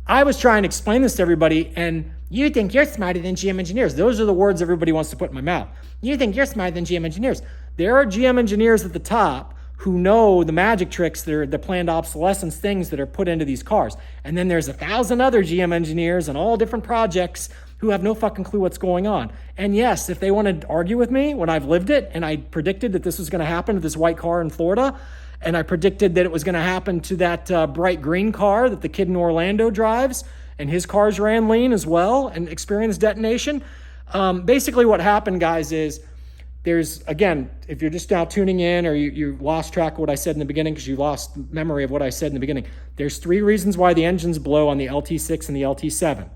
I was trying to explain this to everybody, and you think you're smarter than GM engineers. Those are the words everybody wants to put in my mouth. You think you're smarter than GM engineers. There are GM engineers at the top who know the magic tricks, that are the planned obsolescence things that are put into these cars. And then there's 1,000 other GM engineers on all different projects who have no fucking clue what's going on. And yes, if they want to argue with me when I've lived it and I predicted that this was going to happen to this white car in Florida, and I predicted that it was going to happen to that bright green car that the kid in Orlando drives, and his cars ran lean as well and experienced detonation. Basically what happened, guys, is there's, again, if you're just now tuning in or you lost track of what I said in the beginning because you lost memory of what I said in the beginning, there's 3 reasons why the engines blow on the LT6 and the LT7.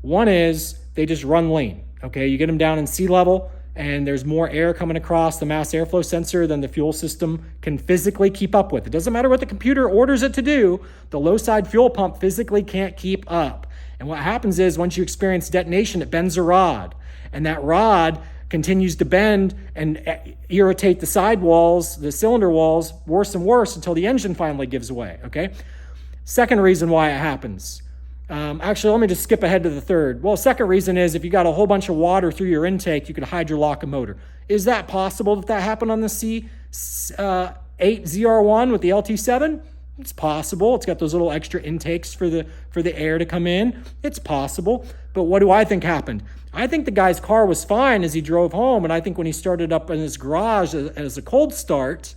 One is they just run lean, okay? You get them down in sea level, and there's more air coming across the mass airflow sensor than the fuel system can physically keep up with. It doesn't matter what the computer orders it to do, the low side fuel pump physically can't keep up. And what happens is once you experience detonation, it bends a rod, and that rod continues to bend and irritate the sidewalls, the cylinder walls, worse and worse until the engine finally gives way, okay? Second reason why it happens. Actually, let me just skip ahead to the third. Well, second reason is if you got a whole bunch of water through your intake, you could hydrolock a motor. Is that possible that happened on the C8 ZR1 with the lt7? It's possible. It's got those little extra intakes for the air to come in. It's possible. But what do I think happened? I think the guy's car was fine as he drove home, and I think when he started up in his garage as a cold start,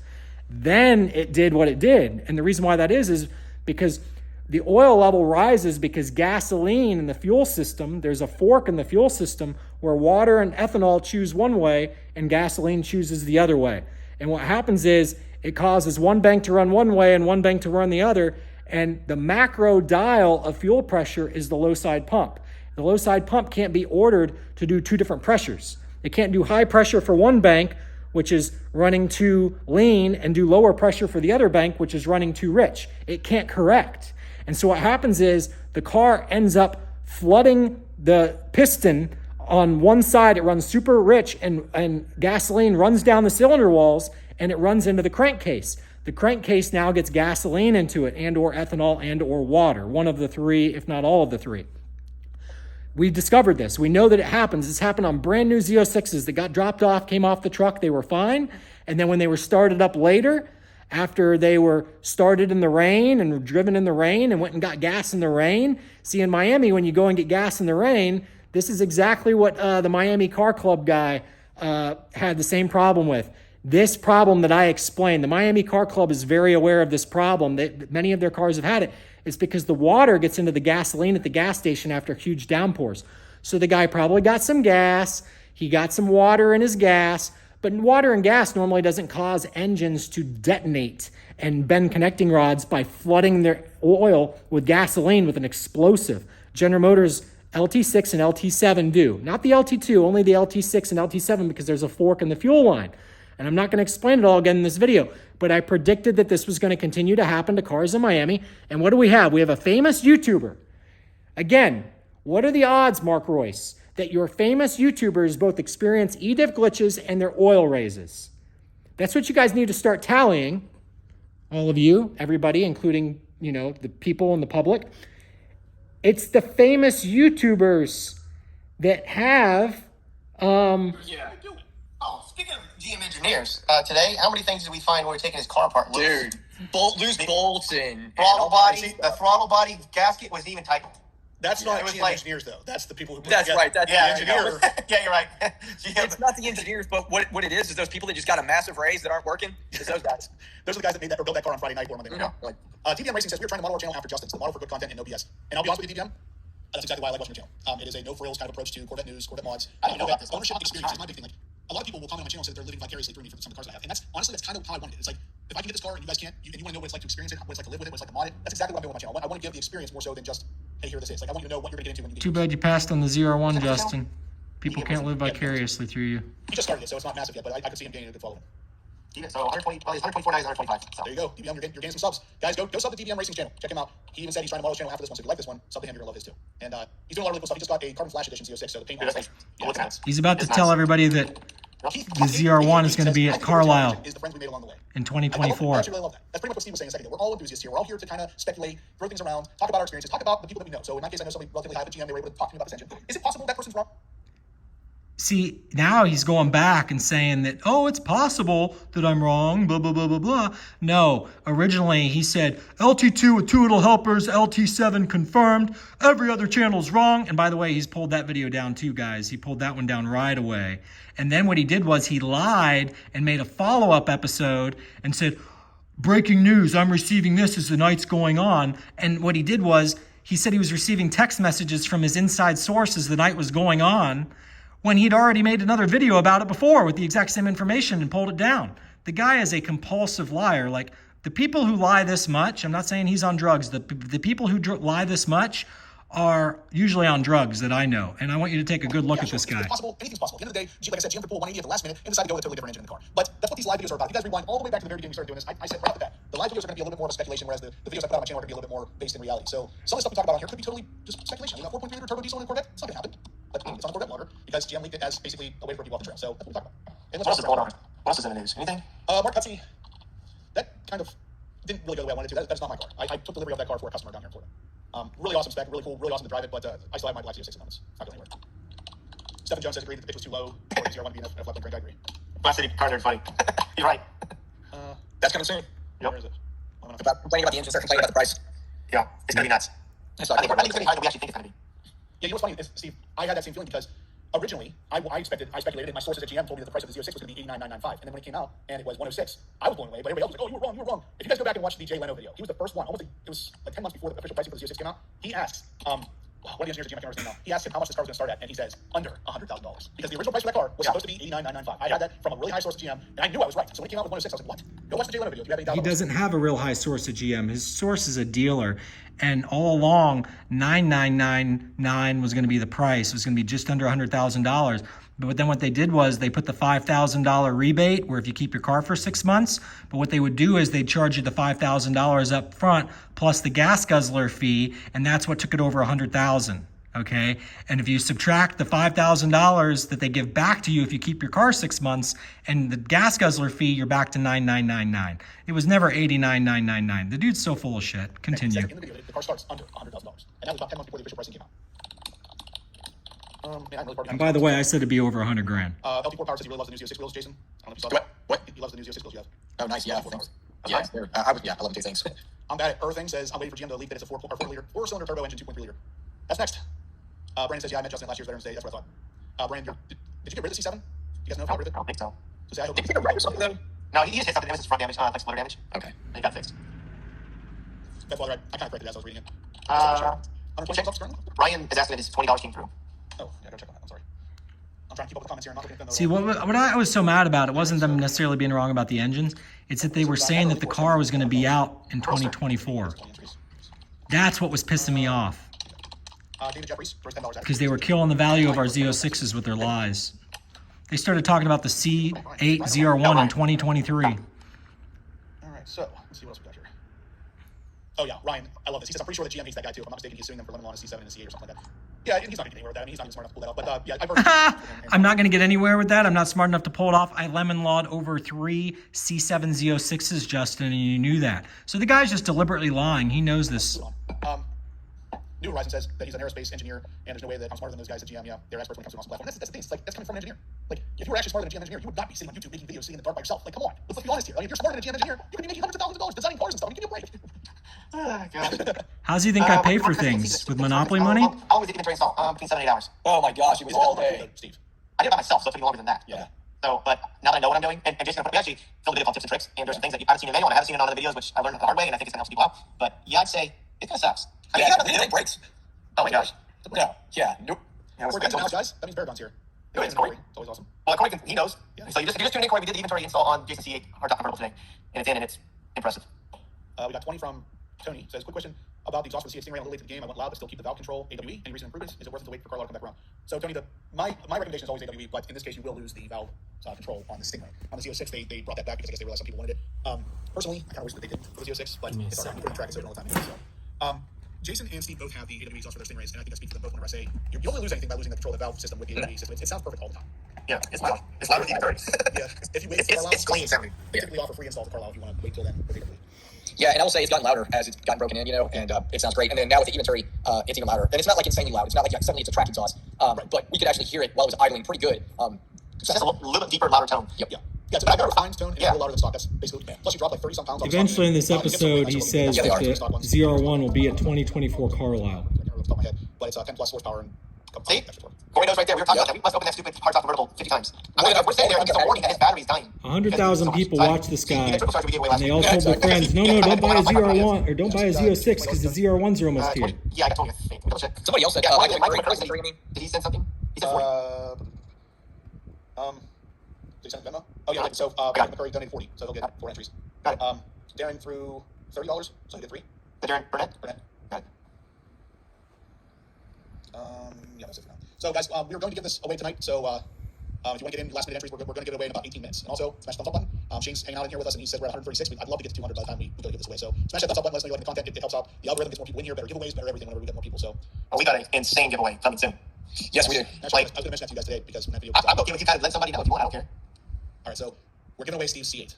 then it did what it did. And the reason why that is because the oil level rises because gasoline in the fuel system, there's a fork in the fuel system where water and ethanol choose one way and gasoline chooses the other way. And what happens is it causes one bank to run one way and one bank to run the other. And the macro dial of fuel pressure is the low side pump. The low side pump can't be ordered to do two different pressures. It can't do high pressure for one bank, which is running too lean, and do lower pressure for the other bank, which is running too rich. It can't correct. And so what happens is the car ends up flooding the piston. On one side, it runs super rich and gasoline runs down the cylinder walls and it runs into the crankcase. The crankcase now gets gasoline into it and or ethanol and or water, one of the three, if not all of the three. We discovered this. We know that it happens. This happened on brand new Z06s that got dropped off, came off the truck, they were fine. And then when they were started up later, after they were started in the rain and were driven in the rain and went and got gas in the rain. See, in Miami, when you go and get gas in the rain, this is exactly what the Miami Car Club guy had the same problem with. This problem that I explained, the Miami Car Club is very aware of this problem. Many of their cars have had it. It's because the water gets into the gasoline at the gas station after huge downpours. So the guy probably got some gas. He got some water in his gas. But water and gas normally doesn't cause engines to detonate and bend connecting rods by flooding their oil with gasoline with an explosive. General Motors LT6 and LT7 do. Not the LT2, only the LT6 and LT7 because there's a fork in the fuel line. And I'm not going to explain it all again in this video, but I predicted that this was going to continue to happen to cars in Miami. And what do we have? We have a famous YouTuber. Again, what are the odds, Mark Royce, that your famous YouTubers both experience EDIF glitches and their oil raises? That's what you guys need to start tallying. All of you, everybody, including, the people in the public. It's the famous YouTubers that have, Oh, speaking of GM engineers, today, how many things did we find when we were taking his car apart? Dude, loose bolts and throttle body. The throttle body gasket wasn't even tight. That's not it was GM like- engineers, though. That's the people who put That's together. right. That's Yeah, the engineer. yeah, you're right. It's not the engineers, but what it is those people that just got a massive raise that aren't working. It's those guys. Those are the guys that made that or built that car on Friday night or Monday morning. Yeah. DBM Racing says we are trying to model our channel after Justin's, the model for good content and no BS. And I'll be honest with you, DBM, that's exactly why I like watching your channel. It is a no frills kind of approach to Corvette news, Corvette mods. I don't know about this. Ownership experience is my big thing. Like, a lot of people will comment on my channel and say that they're living vicariously through me for some of the cars that I have. And that's honestly, that's kind of how I wanted it. It's like, if I can get this car and you guys can't, and you want to know what it's like to experience it, what it's like to live with it, what it's like to mod it, that's exactly what I'm doing with my channel. I want to give the experience more so than just, hey, here this is. Like, I want you to know what you're going to get into when you get Too bad you passed on the ZR1, Justin. People can't live vicariously through you. He just started it, so it's not massive yet, but I could see him gaining a good following. So 124 days, 125. So. There you go, DBM, you're getting some subs. Guys, go sub the DBM Racing channel. Check him out. He even said he's trying to model his channel after this one, so if you like this one, sub to him, you're going to love his too. And he's doing a lot of really cool stuff. He just got a Carbon Flash Edition Z06, so the paint is nice. He's about to tell everybody that the ZR1 is going to be at Carlisle is the friends we made along the way. in I 2024. actually really love that. That's pretty much what Steve was saying a second ago. We're all enthusiasts here. We're all here to kind of speculate, throw things around, talk about our experiences, talk about the people that we know. So in my case, I know somebody relatively high at GM. They were able to talk to me about this engine. Is it possible that person's wrong? See, now he's going back and saying that, oh, it's possible that I'm wrong, blah, blah, blah, blah, blah. No, originally he said LT2 with 2 little helpers, LT7 confirmed, every other channel's wrong. And by the way, he's pulled that video down too, guys. He pulled that one down right away. And then what he did was he lied and made a follow-up episode and said, breaking news, I'm receiving this as the night's going on. And what he did was he said he was receiving text messages from his inside source as the night was going on, when he'd already made another video about it before with the exact same information and pulled it down. The guy is a compulsive liar. Like, the people who lie this much, I'm not saying he's on drugs, the people who lie this much are usually on drugs that I know. And I want you to take a good look at this guy. It's possible. Anything's possible. At the end of the day, like I said, GM could pull 180 at the last minute and decide to go with a totally different engine in the car. But that's what these live videos are about. If you guys rewind all the way back to the very beginning we started doing this, I said right off the bat, the live videos are going to be a little bit more of a speculation, whereas the videos I put out on my channel are going to be a little bit more based in reality. So some of the stuff we talk about on here could be totally just speculation. You got 4.3 liter turbo diesel in a Corvette? It's not going to happen. But it's on a Corvette blogger. because GM leaked it as basically a way for people off the trail. So that's what we're talking about. And What else is going on? What else is in the news? Anything? Mark Cutsy, that kind of didn't really go the way I wanted to. That's not my car. I took delivery of that car for a customer down here in Florida. Really awesome spec, really cool, really awesome to drive it, but I still have my black Z06 in it's not going anywhere. Stephen Jones says agreed that the pitch was too low for the zr1 being a flat crank. I agree. Black City cars are funny. You're right. That's coming soon. Where is it? Complaining about the engine, start complaining about the price. Yeah, it's gonna be nuts. That's I not think it's gonna be higher than we actually think it's gonna be. Yeah, you know what's funny is, Steve, I had that same feeling because originally I speculated, and my sources at GM told me that the price of the Z06 was going to be $89,995, and then when it came out and it was 106, I was blown away. But everybody else was like, "Oh, you were wrong." If you guys go back and watch the Jay Leno video, he was the first one. It was like 10 months before the official pricing for the Z06 came out. He asks, one of the engineers at GM, I can't remember his name now. He asked him how much this car was going to start at, and he says under $100,000 because the original price for that car was supposed to be $89,995. I had that from a really high source at GM, and I knew I was right. So when it came out with 106, I was like, "What?" Go watch the Jay Leno video. If you have any doubt He about doesn't have a real high source at GM. His source is a dealer. And all along, $9,999 was going to be the price. It was going to be just under $100,000. But then what they did was they put the $5,000 rebate, where if you keep your car for 6 months, but what they would do is they'd charge you the $5,000 up front plus the gas guzzler fee, and that's what took it over $100,000. Okay, and if you subtract the $5,000 that they give back to you if you keep your car 6 months and the gas guzzler fee, you're back to $9,999. It was never $89,999. The dude's so full of shit. Continue. In the video, the car starts under $100,000, and that was about 10 months before the official pricing came out. And by the way, I said it'd be over $100,000. LT4 Power says he really loves the new Z06 wheels, Jason. I don't know if you saw that. What? He loves the new Z06 wheels you have. Oh, nice. Yeah. Thanks. Yeah, nice. I love them too. Thanks. I'm bad at Earthing says I'm waiting for GM to leak that it's a 4-cylinder turbo engine, 2.3 liter. That's next. Brandon says, yeah, I met Justin at last year's Veterans Day. That's what I thought. Brandon, did you get rid of the C7? Do you guys know if you got rid of it? I don't think so. So say, I hope Did you get a wreck or something though? No, he just hit something. It was front damage, like splitter damage. Okay. And it got fixed. That's why I kind of corrected it as I was reading it. Ryan is asking if his $20 came through. Oh, yeah, go check on that. I'm sorry. I'm trying to keep up with the comments here. I'm not looking at them. See, what I was so mad about, it wasn't them necessarily being wrong about the engines. It's that they were saying that the car was going to be out in 2024. That's what was pissing me off. David Jeffries, first $10. Because they were killing the value of our Z06s with their lies. They started talking about the C8 zr1 in 2023. All right, so let's see what else we got here. Oh yeah, Ryan, I love this. He says I'm pretty sure that GM hates that guy too. If I'm not mistaken, he's suing them for lemon law on a C7 and a C8 or something like that. Yeah, he's not going to get anywhere with that. I mean, he's not even smart enough to pull that off. But yeah, I've heard. I'm not going to get anywhere with that. I'm not smart enough to pull it off. I lemon lawed over 3 C7 Z06s, Justin, and you knew that. So the guy's just deliberately lying. He knows this. New Horizon says that he's an aerospace engineer, and there's no way that I'm smarter than those guys at GM. Yeah, they're experts when it comes to an awesome platform. That's the thing. It's like that's coming from an engineer. Like if you were actually smarter than a GM engineer, you would not be sitting on YouTube making videos sitting in the dark by yourself. Like come on, let's be honest here. I mean, if you're smarter than a GM engineer, you could be making hundreds of thousands of dollars designing cars and stuff. I mean, give me a break. Oh, God. How's he think I pay for things? With Monopoly money? How long was the inventory install? Between 7 and 8 hours. Oh my gosh, it was all day. Steve. I did it by myself, so it's taking longer than that. Yeah. So, but now that I know what I'm doing, and Jason, we actually filled a bit on tips and tricks, and there's some things that I haven't seen in the manual, and I haven't seen in all of the videos, which I learned the hard way, and I think it's going to help some people out. But yeah, I'd say it kind of sucks. I mean, Yeah, it breaks. Oh my gosh. No. Yeah. Nope. Yeah, we're getting house, guys. That means Paragon's here. Who is Corey? It's always awesome. Well, Corey, he knows. Yeah. So if you just tuned in, Corey, we did the inventory install on Jason C8 hardtop convertible today, and it's in, and it's impressive. We got 20 from Tony. Says, quick question about the exhaust for the C8 Stingray. I'm a little late to the game. I went loud, but still keep the valve control. AWE. Any recent improvements? Is it worth it to wait for Carlisle to come back around? So, Tony, my recommendation is always AWE, but in this case, you will lose the valve control on the Stingray. On the Z06, they brought that back because I guess they realized some people wanted it. Personally, I kind of wish that they did for the Z06, but it's all right. We're going to track it so all the time anyway. So, Jason and Steve both have the AWE exhaust for their Stingrays, and I think that speaks to them both whenever I say you only lose anything by losing the control of the valve system with the AWE system. It sounds perfect all the time. Yeah, it's loud. It's louder than inventory. Yeah, if you wait for Carlisle, It's clean sounding. they typically offer free install to Carlisle if you want to wait till then with AWE. Yeah, and I will say it's gotten louder as it's gotten broken in, and it sounds great. And then now with the inventory, it's even louder. And it's not like insanely loud. It's not like suddenly it's a track exhaust. But we could actually hear it while it was idling pretty good. It's just a little bit deeper, louder tone. Yep. Yeah, it's a better refined tone and a little louder than stock. That's basically plus you drop like 30-some pounds. Eventually in this episode, he says that the ZR1 will be a 2024 Carlisle. I can't remember off the top of my head, but it's 10 plus horsepower and See? extra torque. Corey knows right there. We were talking about that. We must open that stupid hardtop convertible 50 times. We're sitting there and it gets a warning that his battery's dying. 100,000 people watch this guy, and they all told their friends, no, don't buy a ZR1 or don't buy a Z06 because the ZR1s are almost here. Yeah, I got told you. Wait, double check. Somebody else said, Yeah, Michael Michael McCurry McCurry said, did he send something? He said 40. Did he send Venmo? Oh yeah, so McCurry donated 40, so he'll get 4 entries. Got it. Darren threw $30, so he did 3. The Darren Burnett? Burnett. Got it. Yeah, that's it for now. So guys, we were going to give this away tonight, so if you want to get in last minute entries, we're going to give it away in about 18 minutes. And also, smash the thumbs up button. Shane's hanging out in here with us, and he says we're at 136. I'd love to get to 200 by the time we go to give this away. So smash that thumbs up button. Let us know you like the content. It helps out. The algorithm gets more people in here, better giveaways, better everything whenever we get more people. So we got an insane giveaway coming soon. Yes, we do. Actually, I was going to mention that to you guys today because when that video I'm okay with you kind of let somebody know if you want. I don't care. All right, so we're giving away Steve's C8.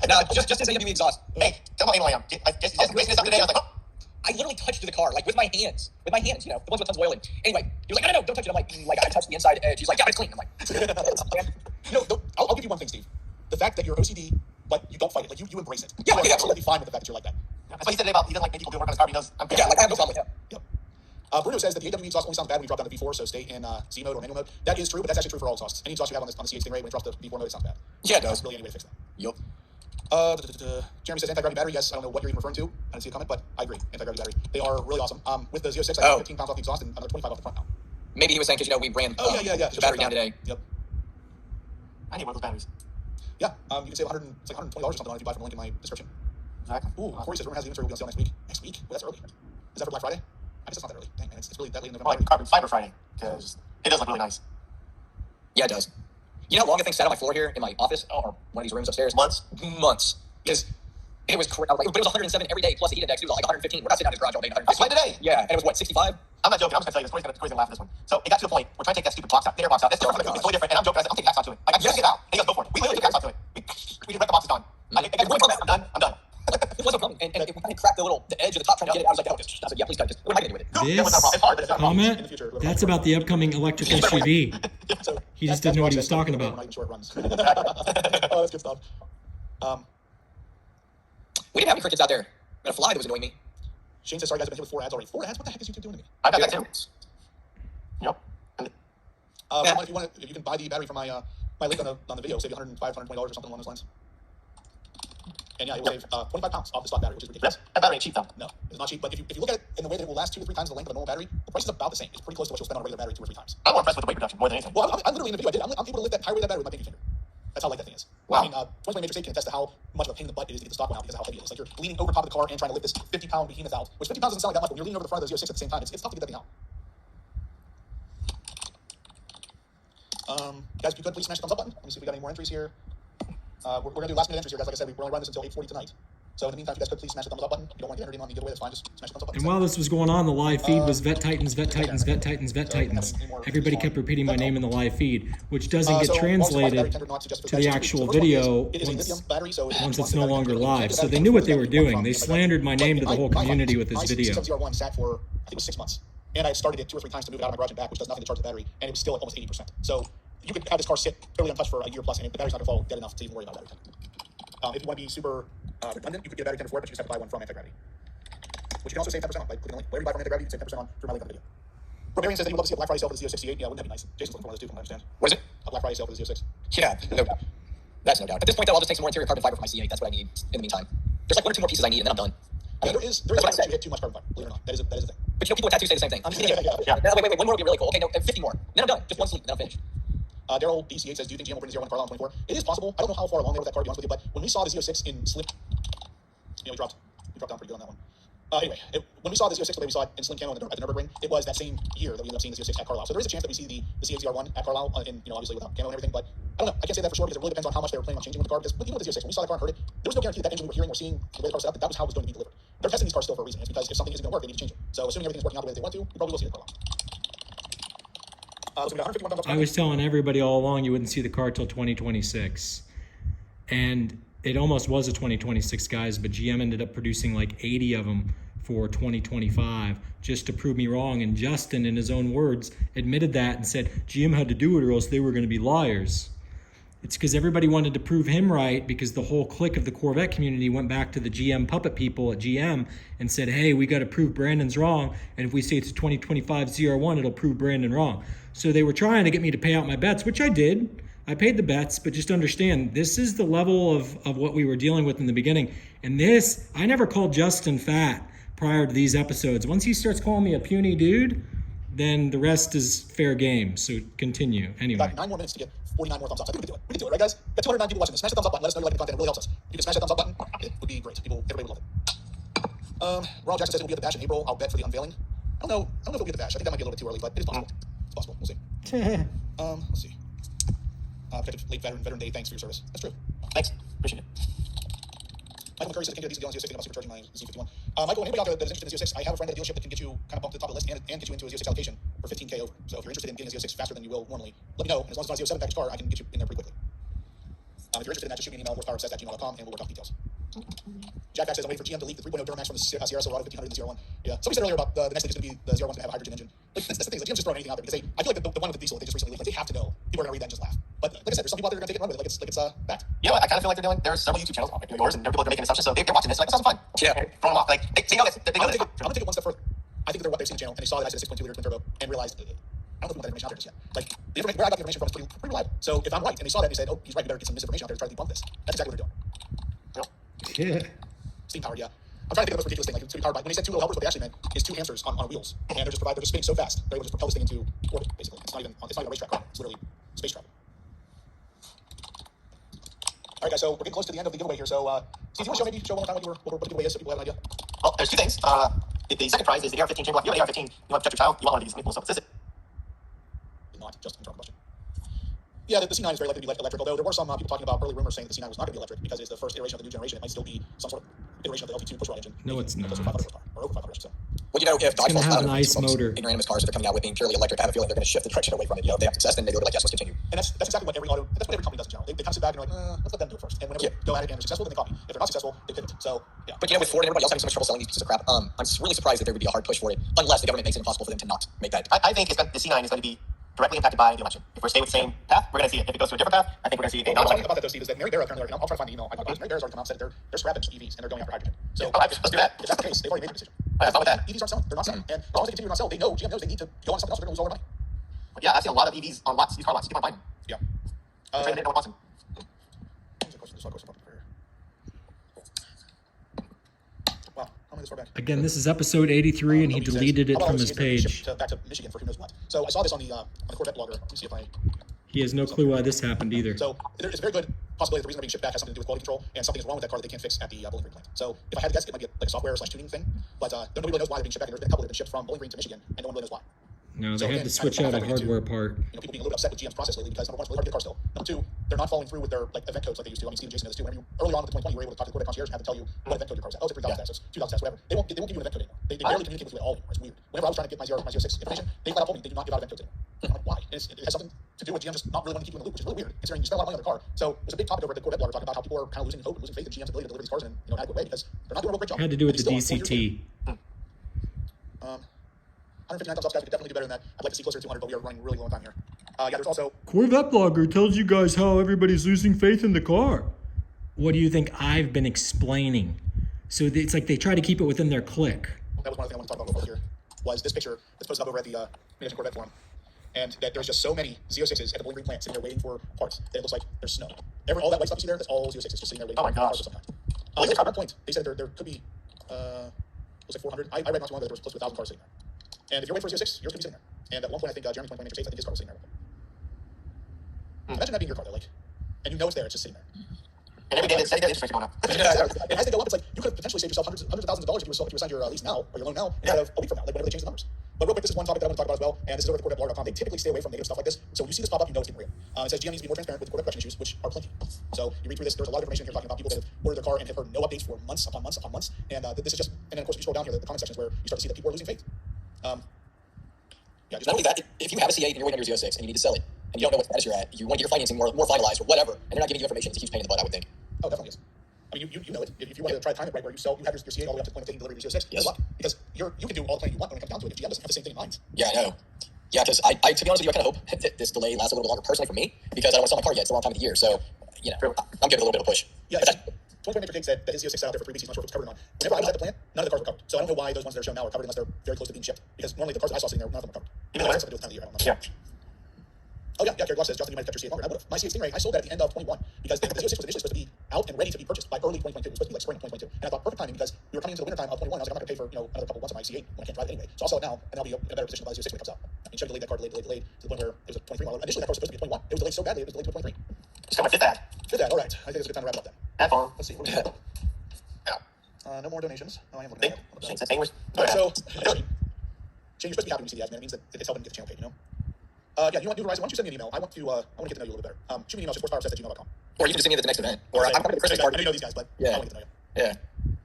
No, just say AWE exhaust. Hey, tell me what I am. Just wasting this up today. I was like, oh. I literally touched the car, like with my hands, you know, the ones with tons of oil in. Anyway, he was like, no, don't touch it. I'm like, I touched the inside edge. He's like, yeah, but it's clean. I'm like, No, I'll give you one thing, Steve. The fact that you're OCD, but you don't fight it, like you embrace it. Yeah, you're yeah, absolutely fine with the fact that you're like that. That's what he said today about he doesn't like people doing work on his car. He knows. yeah, like I have no problem with that. Yep. Bruno says that the AWE exhaust only sounds bad when you drop down to V4, so stay in Z mode or manual mode. That is true, but that's actually true for all exhausts. Any exhaust you have on the C8 Stingray, when it drops to V4 mode, it sounds bad. Yeah, it does. There's really any way to fix that. Yup. Jeremy says anti-gravity battery. Yes, I don't know what you're even referring to. I didn't see a comment, but I agree. Anti-gravity battery. They are really awesome. With the Z06, I got 15 pounds off the exhaust and another 25 off the front now. Maybe he was saying because, you know, we ran yeah. the battery down today. Yep. I need one of those batteries. Yeah, you can save it's like $120 or something on it if you buy from the link in my description. Exactly. Ooh, Corey says rumor has the inventory will be on sale next week. Next week? Well, that's early. Is that for Black Friday? I guess it's not that early. Dang, man, it's really that late in Oh, November. like Carbon Fiber Friday, because it does look really nice. Yeah, it does. You know how long that thing sat on my floor here in my office or one of these rooms upstairs? Months? Months. Yes. It was crazy. But it was 107 every day plus the heat index. It was like 115. We're not sitting out in his garage all day. I sweat today. Yeah, and it was what, 65? I'm not joking. I'm just gonna tell you this. Corey's gonna laugh at this one. So it got to the point. We're trying to take that stupid box out, the air box out. It's totally different. And I'm joking. I said, I'm taking hacks out to it. Like, I'm just get out. And he goes, go for it. We literally took hacks out to it. We did wreck the box. It's done. I'm done. It wasn't coming. And it kind of cracked the edge of the top trying to get it. I was like, I said, yeah, please cut it. What am I going to do with it? This comment, that's about the upcoming electric SUV. So He just didn't know what he was talking We're about. not even sure it runs. Oh, that's good stuff. We didn't have any crickets out there. We had a fly that was annoying me. Shane says, sorry guys, I've been hit with 4 ads already. 4 ads? What the heck is YouTube doing to me? I got that too. Yep. If you want to, you can buy the battery from my link on the video. Save you $105, $120 or something along those lines. And yeah, it will save 25 pounds off the stock battery, which is ridiculous. That battery ain't cheap though. No, it's not cheap. But if you look at it in the way that it will last 2 to 3 times the length of a normal battery, the price is about the same. It's pretty close to what you'll spend on a regular battery 2 or 3 times. I'm more impressed with the weight reduction more than anything. Well, I'm literally in the video. I'm able to lift that entire weight of that battery with my pinky finger. That's how light that thing is. Wow. I mean, 2020 Matrix 8 can attest to how much of a pain in the butt it is to get the stock one out because of how heavy it is. Like you're leaning over top of the car and trying to lift this 50-pound behemoth out, which 50 pounds doesn't sound like that much, but when you're leaning over the front of the Z06 at the same time, it's tough to get that thing out. Guys, if you could please smash the thumbs up button. Let me see if we got any more entries here. We're going to do last minute entries here, guys. Like I said, we're only running this until 8:40 tonight. So in the meantime, if you guys could please smash the thumbs up button. If you don't want to get entered in on the giveaway, that's fine. Just smash the thumbs up button. And while this was going on, the live feed was Vet Titans, Vet Titans, Vet Titans, Vet Titans. Everybody kept repeating my name in the live feed, which doesn't get translated to the actual video once it's no longer live. So they knew what they were doing. They slandered my name to the whole community with this video. My zr1 sat for, I think it was 6 months. And I started it 2 or 3 times to move it out of my garage and back, which does nothing to charge the battery. And it was still at almost 80%. So you could have this car sit totally untouched for a year plus, and the battery's not going to fall dead enough to even worry about battery temp. If you want to be super redundant, you could get a battery tender for it, but you just have to buy one from Anti-Gravity. Which you can also save 10% on by clicking the link. Whatever you buy from Anti-Gravity, you can save 10% on through my link on the video. Barbarian says that he would love to see a Black Friday sale for the Z06 C8. Yeah, wouldn't that be nice? Jason's looking for one of those too, from what I understand. What is it? A Black Friday sale for the Z06. Yeah, no doubt. That's no doubt. At this point, though, I'll just take some more interior carbon fiber for my C8. That's what I need in the meantime. There's like 1 or 2 more pieces I need, and then I'm done. Yeah, there is a chance you hit too much carbon fiber, believe it or not. That is a thing. But you know, people with tattoos say the same thing. I'm just kidding. Yeah. No, wait. 1 more would be really cool. Okay, no, 50 more. Then I'm done. Just 1 sleep, then I'm finished. Daryl DC8 says, do you think GM will bring the zr1 car on 24? It is possible. I don't know how far along they were with that car, to be honest with you, but when we saw the Z06 in Slim, we dropped down pretty good on that one. Anyway, when we saw the Z06, the way we saw it in Slim Camo at the Nürburgring, it was that same year that we ended up seeing the Z06 at Carlisle. So there is a chance that we see the C8 zr1 at Carlisle, and obviously without camo and everything, but I don't know. I can't say that for sure because it really depends on how much they were planning on changing with the car. Because even with the Z06, when we saw the car and heard it, there was no guarantee that engine we were hearing or seeing the way the car set up, that was how it was going to be delivered. They're testing these cars still for a reason. It's because if something isn't going to work, they need to change it. So assuming everything's working out the way that they want to, we probably will see it at Carlisle. So we got 151 thumbs up. I was telling everybody all along you wouldn't see the car till 2026. And it almost was a 2026, guys, but GM ended up producing like 80 of them for 2025 just to prove me wrong. And Justin, in his own words, admitted that and said GM had to do it or else they were going to be liars. It's because everybody wanted to prove him right because the whole clique of the Corvette community went back to the GM puppet people at GM and said, hey, we got to prove Brandon's wrong. And if we say it's a 2025 ZR1, it'll prove Brandon wrong. So they were trying to get me to pay out my bets, which I did. I paid the bets, but just understand, this is the level of what we were dealing with in the beginning. And this, I never called Justin fat prior to these episodes. Once he starts calling me a puny dude, then the rest is fair game. So continue. Anyway. We've got 9 more minutes to get 49 more thumbs up. I think we can do it. We can do it, right, guys? Got 209 people watching this. Smash the thumbs up button. Let us know you like the content. It really helps us. If you can smash that thumbs up button, it would be great. Everybody would love it. Ronald Jackson says it will be at the bash in April. I'll bet for the unveiling. I don't know if it'll be at the bash. I think that might be a little bit too early, but it is possible. It's possible. We'll see. Let's see. Protective late veteran day. Thanks for your service. That's true. Thanks. Appreciate it. Michael McCurry says I can't get a decent deal on Z06 about supercharging my Z51. Michael, anybody out there that is interested in the Z06, I have a friend at a dealership that can get you kind of bumped to the top of the list and get you into a Z06 allocation for $15K over. you will normally, let me know. And as long as it's not a 07 package car, I can get you in there pretty quickly. If you're interested in that, just shoot me an email, horsepowerobsessed@gmail.com, and we'll work out details. Jack Back says, I'm waiting for GM to leak the 3.0 Duramax from the Sierra Silverado 1500 and the zr1. Yeah. Somebody said earlier about the next thing is going to be the zr1's going to have a hydrogen engine. Like, that's the thing. Like, GM's just throwing anything out there because I feel like the one with the diesel that they just recently leaked, like, they have to know. People are going to read that and just laugh. But like I said, there's some people out there that are going to take it and run with it like it's fact. You know what? I kind of feel like they're doing. There's several YouTube channels like yours, and people are making assumptions. So they're watching this. Like, this sounds fun. Yeah. Throwing them off. Like, they know this. They know this. I'm going to take it one step further. I think they've seen the channel and they saw that I said 6.2 liter twin turbo and realized I don't know if we want that information out there just yet. Like, the information, where I got the information from is pretty reliable. So if I'm right and they saw that and they said, oh, he's right, we better get some misinformation out there to try to debunk this. That's exactly what they're doing. Yeah. Steam powered, yeah. I'm trying to think of the most ridiculous thing. Like, it's going to be powered by, when they said two little helpers, what they actually meant is two hamsters on wheels. And they're just spinning so fast, they're able to just propel this thing into orbit, basically. It's not even a racetrack car. It's literally space travel. All right, guys, so we're getting close to the end of the giveaway here. So, Steve, do you want to show one more time what the giveaway is so people have an idea? Well, there's two things. The second prize is the AR-15 chamber. If you have an AR-15, you want to protect your child, you want one of these. So it's this. Not just internal combustion. Yeah, the C9 is very likely to be electric, although there were some people talking about early rumors saying that the C9 was not going to be electric because it's the first iteration of the new generation. It might still be some sort of iteration of the lt2 push rod engine. No, it's not. Or over 500, I should say. Well, you know, if It's going to have an ICE motor. Ignoramus cars that are coming out with being purely electric, I have a feeling they're going to shift the direction away from it. You know, if they have success, then maybe they'll be like, yes, let's continue. And that's exactly what every company does in general. They kind of sit back and they're like, let's let them do it first. And whenever they go at it and they're successful, then they copy. If they're not successful, they pivot. So, yeah. But you know, with Ford and everybody else having so much trouble selling these pieces of crap, I'm really surprised that there would be a hard push for it, unless the government makes it impossible for them to not make that. I think the C9 is going to be directly impacted by the election. If we're staying with the same path, we're going to see it. If it goes to a different path, I think we're going to see a talking about that though, Steve, is that Mary Barra apparently, I'll try to find the email. Mary Barra's already come out and said that they're scrapping EVs and they're going after hydrogen. So let's do that. If that's the case, they've already made the decision. That's not with that. EVs aren't selling. They're not selling. And as long as they continue to not sell, they know, GM knows they need to go on something else or they're going to lose all their money. But yeah, I've seen a lot of EVs on lots, used car lots. People are buying them. Yeah. They didn't know what wants them. Wow, how many this far back? Again, this is episode 83, and he deleted it from his page. Back to Michigan for who knows what. So I saw this on the Corvette blogger. Let me see if I. He has no clue why this happened either. So there's a very good possibility that the reason they're being shipped back has something to do with quality control, and something is wrong with that car that they can't fix at the Bowling Green plant. So if I had to guess, it might be like a software/tuning thing, but nobody really knows why they're being shipped back. And there's been a couple that have been shipped from Bowling Green to Michigan, and no one really knows why. No, they had to switch out a hardware part. People being a little bit upset with GM's process lately because number one, it's really hard to get cars still. Number two, they're not following through with their event codes like they used to. I mean, Steve and Jason did this too. Whenever early on with the 2020, you were able to talk to the Corvette concierge and have to tell you what event code your car's at. Oh, it's a 3,000 stats, it's 2,000 stats, whatever. They won't give you an event code anymore. They barely communicate with you at all anymore. It's weird. Whenever I was trying to get my Z06 information, they flat out told me they do not give out event codes anymore. I'm like, why? It has something to do with GM just not really wanting to keep you in the loop, which is really weird considering you spend a lot of money on the car. So there's a big topic over at the Corvette blogger talking about how people are kind of losing hope and losing faith in GM's ability to deliver these cars in an adequate way because they're not doing a real great job. Had to do with the DCT. 159 thumbs up, guys. We could definitely do better than that. I'd like to see closer to 200, but we are running really low on time here. Yeah, there's also Corvette blogger tells you guys how everybody's losing faith in the car. What do you think I've been explaining? So it's like they try to keep it within their clique. That was one of the things I want to talk about real quick here. Was this picture that's posted up over at the Management Corvette forum, and that there's just so many Z06s at the Bowling Green plant sitting there waiting for parts that it looks like there's snow. All that white stuff you see there, that's all Z06s just sitting there waiting for parts of some kind. At one point, they said there could be, it was like 400. I read not too long ago that there was close to 1,000 cars sitting there. And if you're waiting for a Z06, yours could be sitting there. And at one point, I think Jeremy 2020 States, I think his car was sitting there. Imagine that being your car, though, like, and you know it's there, it's just sitting there. And every day, it's interest rates going up. And as they go up, it's like you could potentially save yourself hundreds of thousands of dollars if you assigned your lease now or your loan now instead of a week from now, like whenever they change the numbers. But real quick, this is one topic that I want to talk about as well, and this is over at CorvetteBlogger.com. They typically stay away from negative stuff like this, so when you see this pop up, you know it's getting real. It says GM needs to be more transparent with Corvette production issues, which are plenty. So you read through this, there's a lot of information here talking about people that have ordered their car and have heard no updates for months upon months upon months, and this is just, and then of course if you scroll down here, the comment section is where you start to see that people are losing faith. Yeah, not only that, if you have a C8 and you're waiting on your Z06 and you need to sell it, and you don't know what status you're at, you want to get your financing more finalized or whatever, and they're not giving you information, it's a huge pain in the butt, I would think. Oh, definitely is. I mean, you know it. If you want to try to time it right where you have your C8 all the way up to the point of taking delivery of your Z06, yes. Good luck. Because you can do all the planning you want when it comes down to it. If GM doesn't have the same thing in mind. Yeah, I know. Yeah, because I to be honest with you, I kind of hope that this delay lasts a little bit longer personally for me, because I don't want to sell my car yet. It's the wrong time of the year, so, you know, I'm giving it a little bit of a push. Yeah, 2020 Jake said that his Z06 sat out there for 3 weeks. He's not sure if it's covered or not. Whenever I was at the plant, none of the cars were covered. So I don't know why those ones that are shown now are covered unless they're very close to being shipped. Because normally the cars that I saw sitting there, none of them are covered. Even though it has something to do with the time of the year, I don't know. Yeah. Oh yeah, Gary Glock says, Justin, you might have kept your C8 longer. I would have. My C8 Stingray, I sold that at the end of 21 because the Z06 was initially supposed to be out and ready to be purchased by early 2022. It was supposed to be like spring of 2022. And I thought perfect timing because we were coming into the winter time of 21. I was like, I'm not going to pay for another couple months of my C8 when I can't drive it anyway. So I'll sell it now and I'll be in a better position to buy the Z06 when it comes out. I mean, should have delayed that car, delayed to the point where it was a 23 model. Initially that car was supposed to be a 21. It was delayed so badly it was delayed to a 23. So I fit that. Fit that. All right. I think it's a good time to wrap it up then. Have fun. Let's see. What do we have? No more donations. Oh, I am looking at that. Shane said fingers. All right, so Shane, you're supposed to be happy when you see the ads, man. It means that it's helping get the channel paid, you know. Yeah, you want Horizon? Why don't you send me an email? I want to get to know you a little bit better. Shoot me an email to horsepowerobsessed@gmail.com. Or you can just send me at the next event. Or I'm coming to the Christmas I party. know these guys, but Yeah. I want to get to know you. Yeah.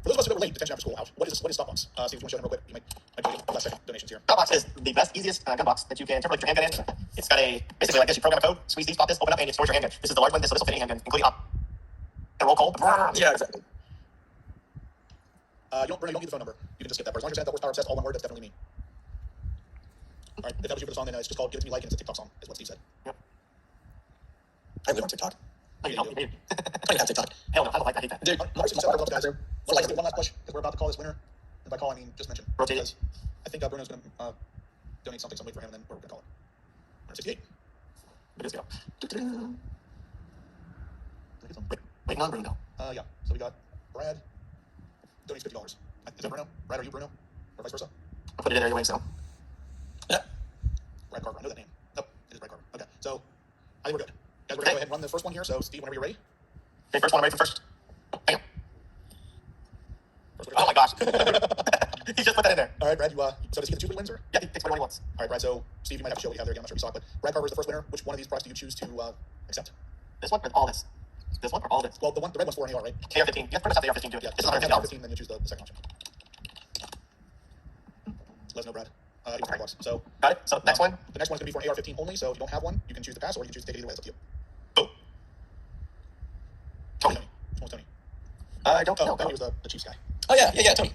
For those of us who are late, detention after school out. What is Stopbox? See if you want to show them real quick. You might do last second donations here. Dropbox is the best, easiest gun box that you can template your handgun in. It's got basically like this. You program a code, squeeze these, pop this, open up, and it stores your handgun. This is the large one. This will fit a handgun, including the roll call. Yeah, exactly. You don't need the phone number. You can just skip that part. As long as you're that horsepower obsessed, all one word, that's definitely me. All right, if that was you for the song, then it's just called Give It To Me Like, and it's a TikTok song, is what Steve said. Yep. I live on TikTok. No, you don't. I don't have TikTok. Hell no, I don't like that. I hate that. Dude, Guys, let's do one last push, because we're about to call this winner. And by call, I mean just mention. Rotate it. I think Bruno's going to donate something, so I'm waiting for him, and then we're going to call it. 168. It is go. Waiting on Bruno. Yeah, so we got Brad. Donates $50. Is that Bruno? Brad, are you Bruno? Or vice versa? I'll put it in there anyway, so. Yeah. Brad Carver. I know that name. Nope, it is Brad Carver. Okay, so I think we're good. Guys, we're going to go ahead and run the first one here. So, Steve, whenever you're ready. Okay, first one, I'm ready for first. Bam. First Oh my gosh. He just put that in there. All right, Brad, so does he get to choose what he wins, or? Yeah, he picks whatever he wants. All right, Brad, so Steve, you might have to show what you have there again. I'm not sure if you saw it, but Brad Carver is the first winner. Which one of these products do you choose to accept? This one or all this? This one or all this? Well, the red one's for an AR, right? AR-15. You have to print us out the AR-15 too. Yeah, This is if you $150. have AR-15, then you choose the second option. Let us know, Brad. You want $5. So, Got it? So next one. the next one's going to be for an AR-15 only, so if you don't have one, you can choose to pass, or you can choose to take it either way. It's up to you. Boom. Tony. Which one's Tony? I don't know. Tony was the Chiefs guy. Oh, yeah, Tony.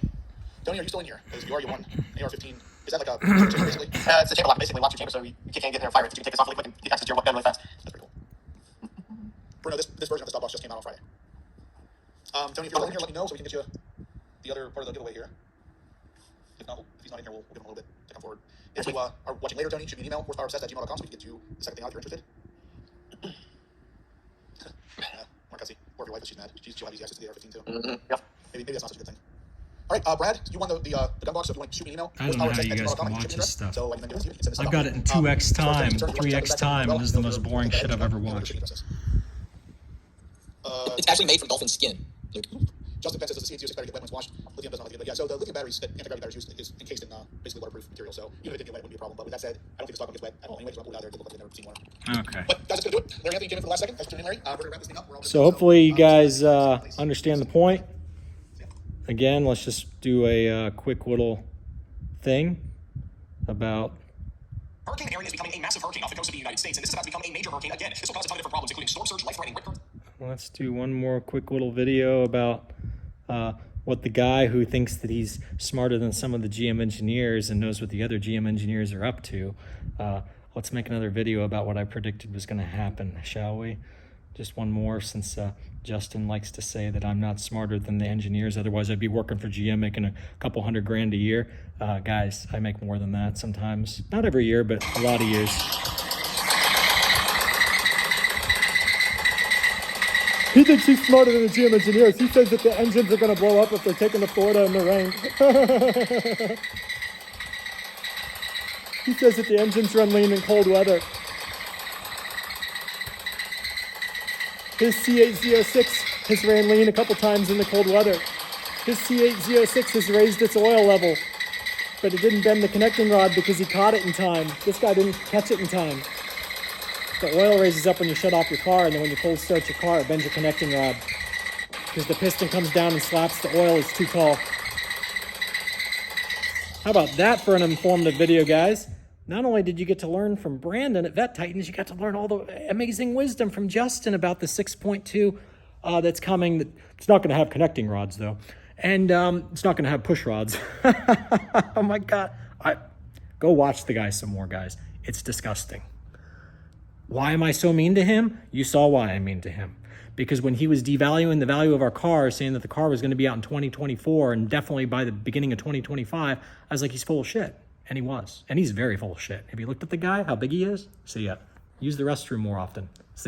Tony, are you still in here? Because you won. AR-15. Is that like a basically? It's a chamber lock. Basically, locks your chamber so you can't get in there and fire it. You can take this off really quick and get access to your gun really fast. That's pretty cool. Bruno, this version of the Stopbox just came out on Friday. Tony, if you're still in here, let me know so we can get you the other part of the giveaway here. If not, if he's not in here, we'll give him a little bit to come forward. If you are watching later, Tony, shoot me an email, horsepowerobsessed@gmail.com, so we can get you the second thing out if you're interested. Mark, see, or if your wife, if she's mad, she'll have easy access to the AR-15 too. Yep. Maybe that's not such a good thing. All right, Brad, you won the gun box, so if you want to shoot me an email, I don't know how you guys can watch this stuff. So I can then give it to you. You can send this I've stuff got out. it in 2x time, 3x time, and this is the Well, most boring shit I've ever watched. It's actually made from dolphin skin. Luke. Justin Penn says the C806 battery get wet when it's washed. Lithium does not like it, but yeah. So the lithium batteries, anti-gravity batteries, is encased in basically waterproof material. So even if it didn't get wet, it wouldn't be a problem. But with that said, I don't think the stock gets wet at all. Anyway, so I'll put it out there. Good luck. I've never seen one. Okay. But that's gonna do it. Larry Anthony came in for the last second. Thanks for tuning in, Larry. We're gonna wrap this thing up. We're all So hopefully you guys understand the point. Again, let's just do a quick little thing about. Hurricane Arian is becoming a massive hurricane off the coast of the United States, and this is about to become a major hurricane again. This will cause a ton of different problems, including storm surge, life-threatening rip current. Let's do one more quick little video about what the guy who thinks that he's smarter than some of the GM engineers and knows what the other GM engineers are up to. Let's make another video about what I predicted was going to happen, shall we? Just one more, since Justin likes to say that I'm not smarter than the engineers. Otherwise, I'd be working for GM making a couple $100,000 a year. Guys, I make more than that sometimes. Not every year, but a lot of years. He thinks he's smarter than the GM engineers. He says that the engines are going to blow up if they're taking to Florida in the rain. He says that the engines run lean in cold weather. His C806 has ran lean a couple times in the cold weather. His C806 has raised its oil level, but it didn't bend the connecting rod because he caught it in time. This guy didn't catch it in time. The oil raises up when you shut off your car, and then when you cold start your car, it bends your connecting rod because the piston comes down and slaps the oil. It's too tall. How about that for an informative video, guys? Not only did you get to learn from Brandon at Vet Titans, you got to learn all the amazing wisdom from Justin about the 6.2 that's coming. It's not going to have connecting rods, though. And it's not going to have push rods. Oh, my God. Go watch the guy some more, guys. It's disgusting. Why am I so mean to him? You saw why I'm mean to him. Because when he was devaluing the value of our car, saying that the car was going to be out in 2024 and definitely by the beginning of 2025, I was like, he's full of shit. And he was. And he's very full of shit. Have you looked at the guy, how big he is? So yeah, use the restroom more often. See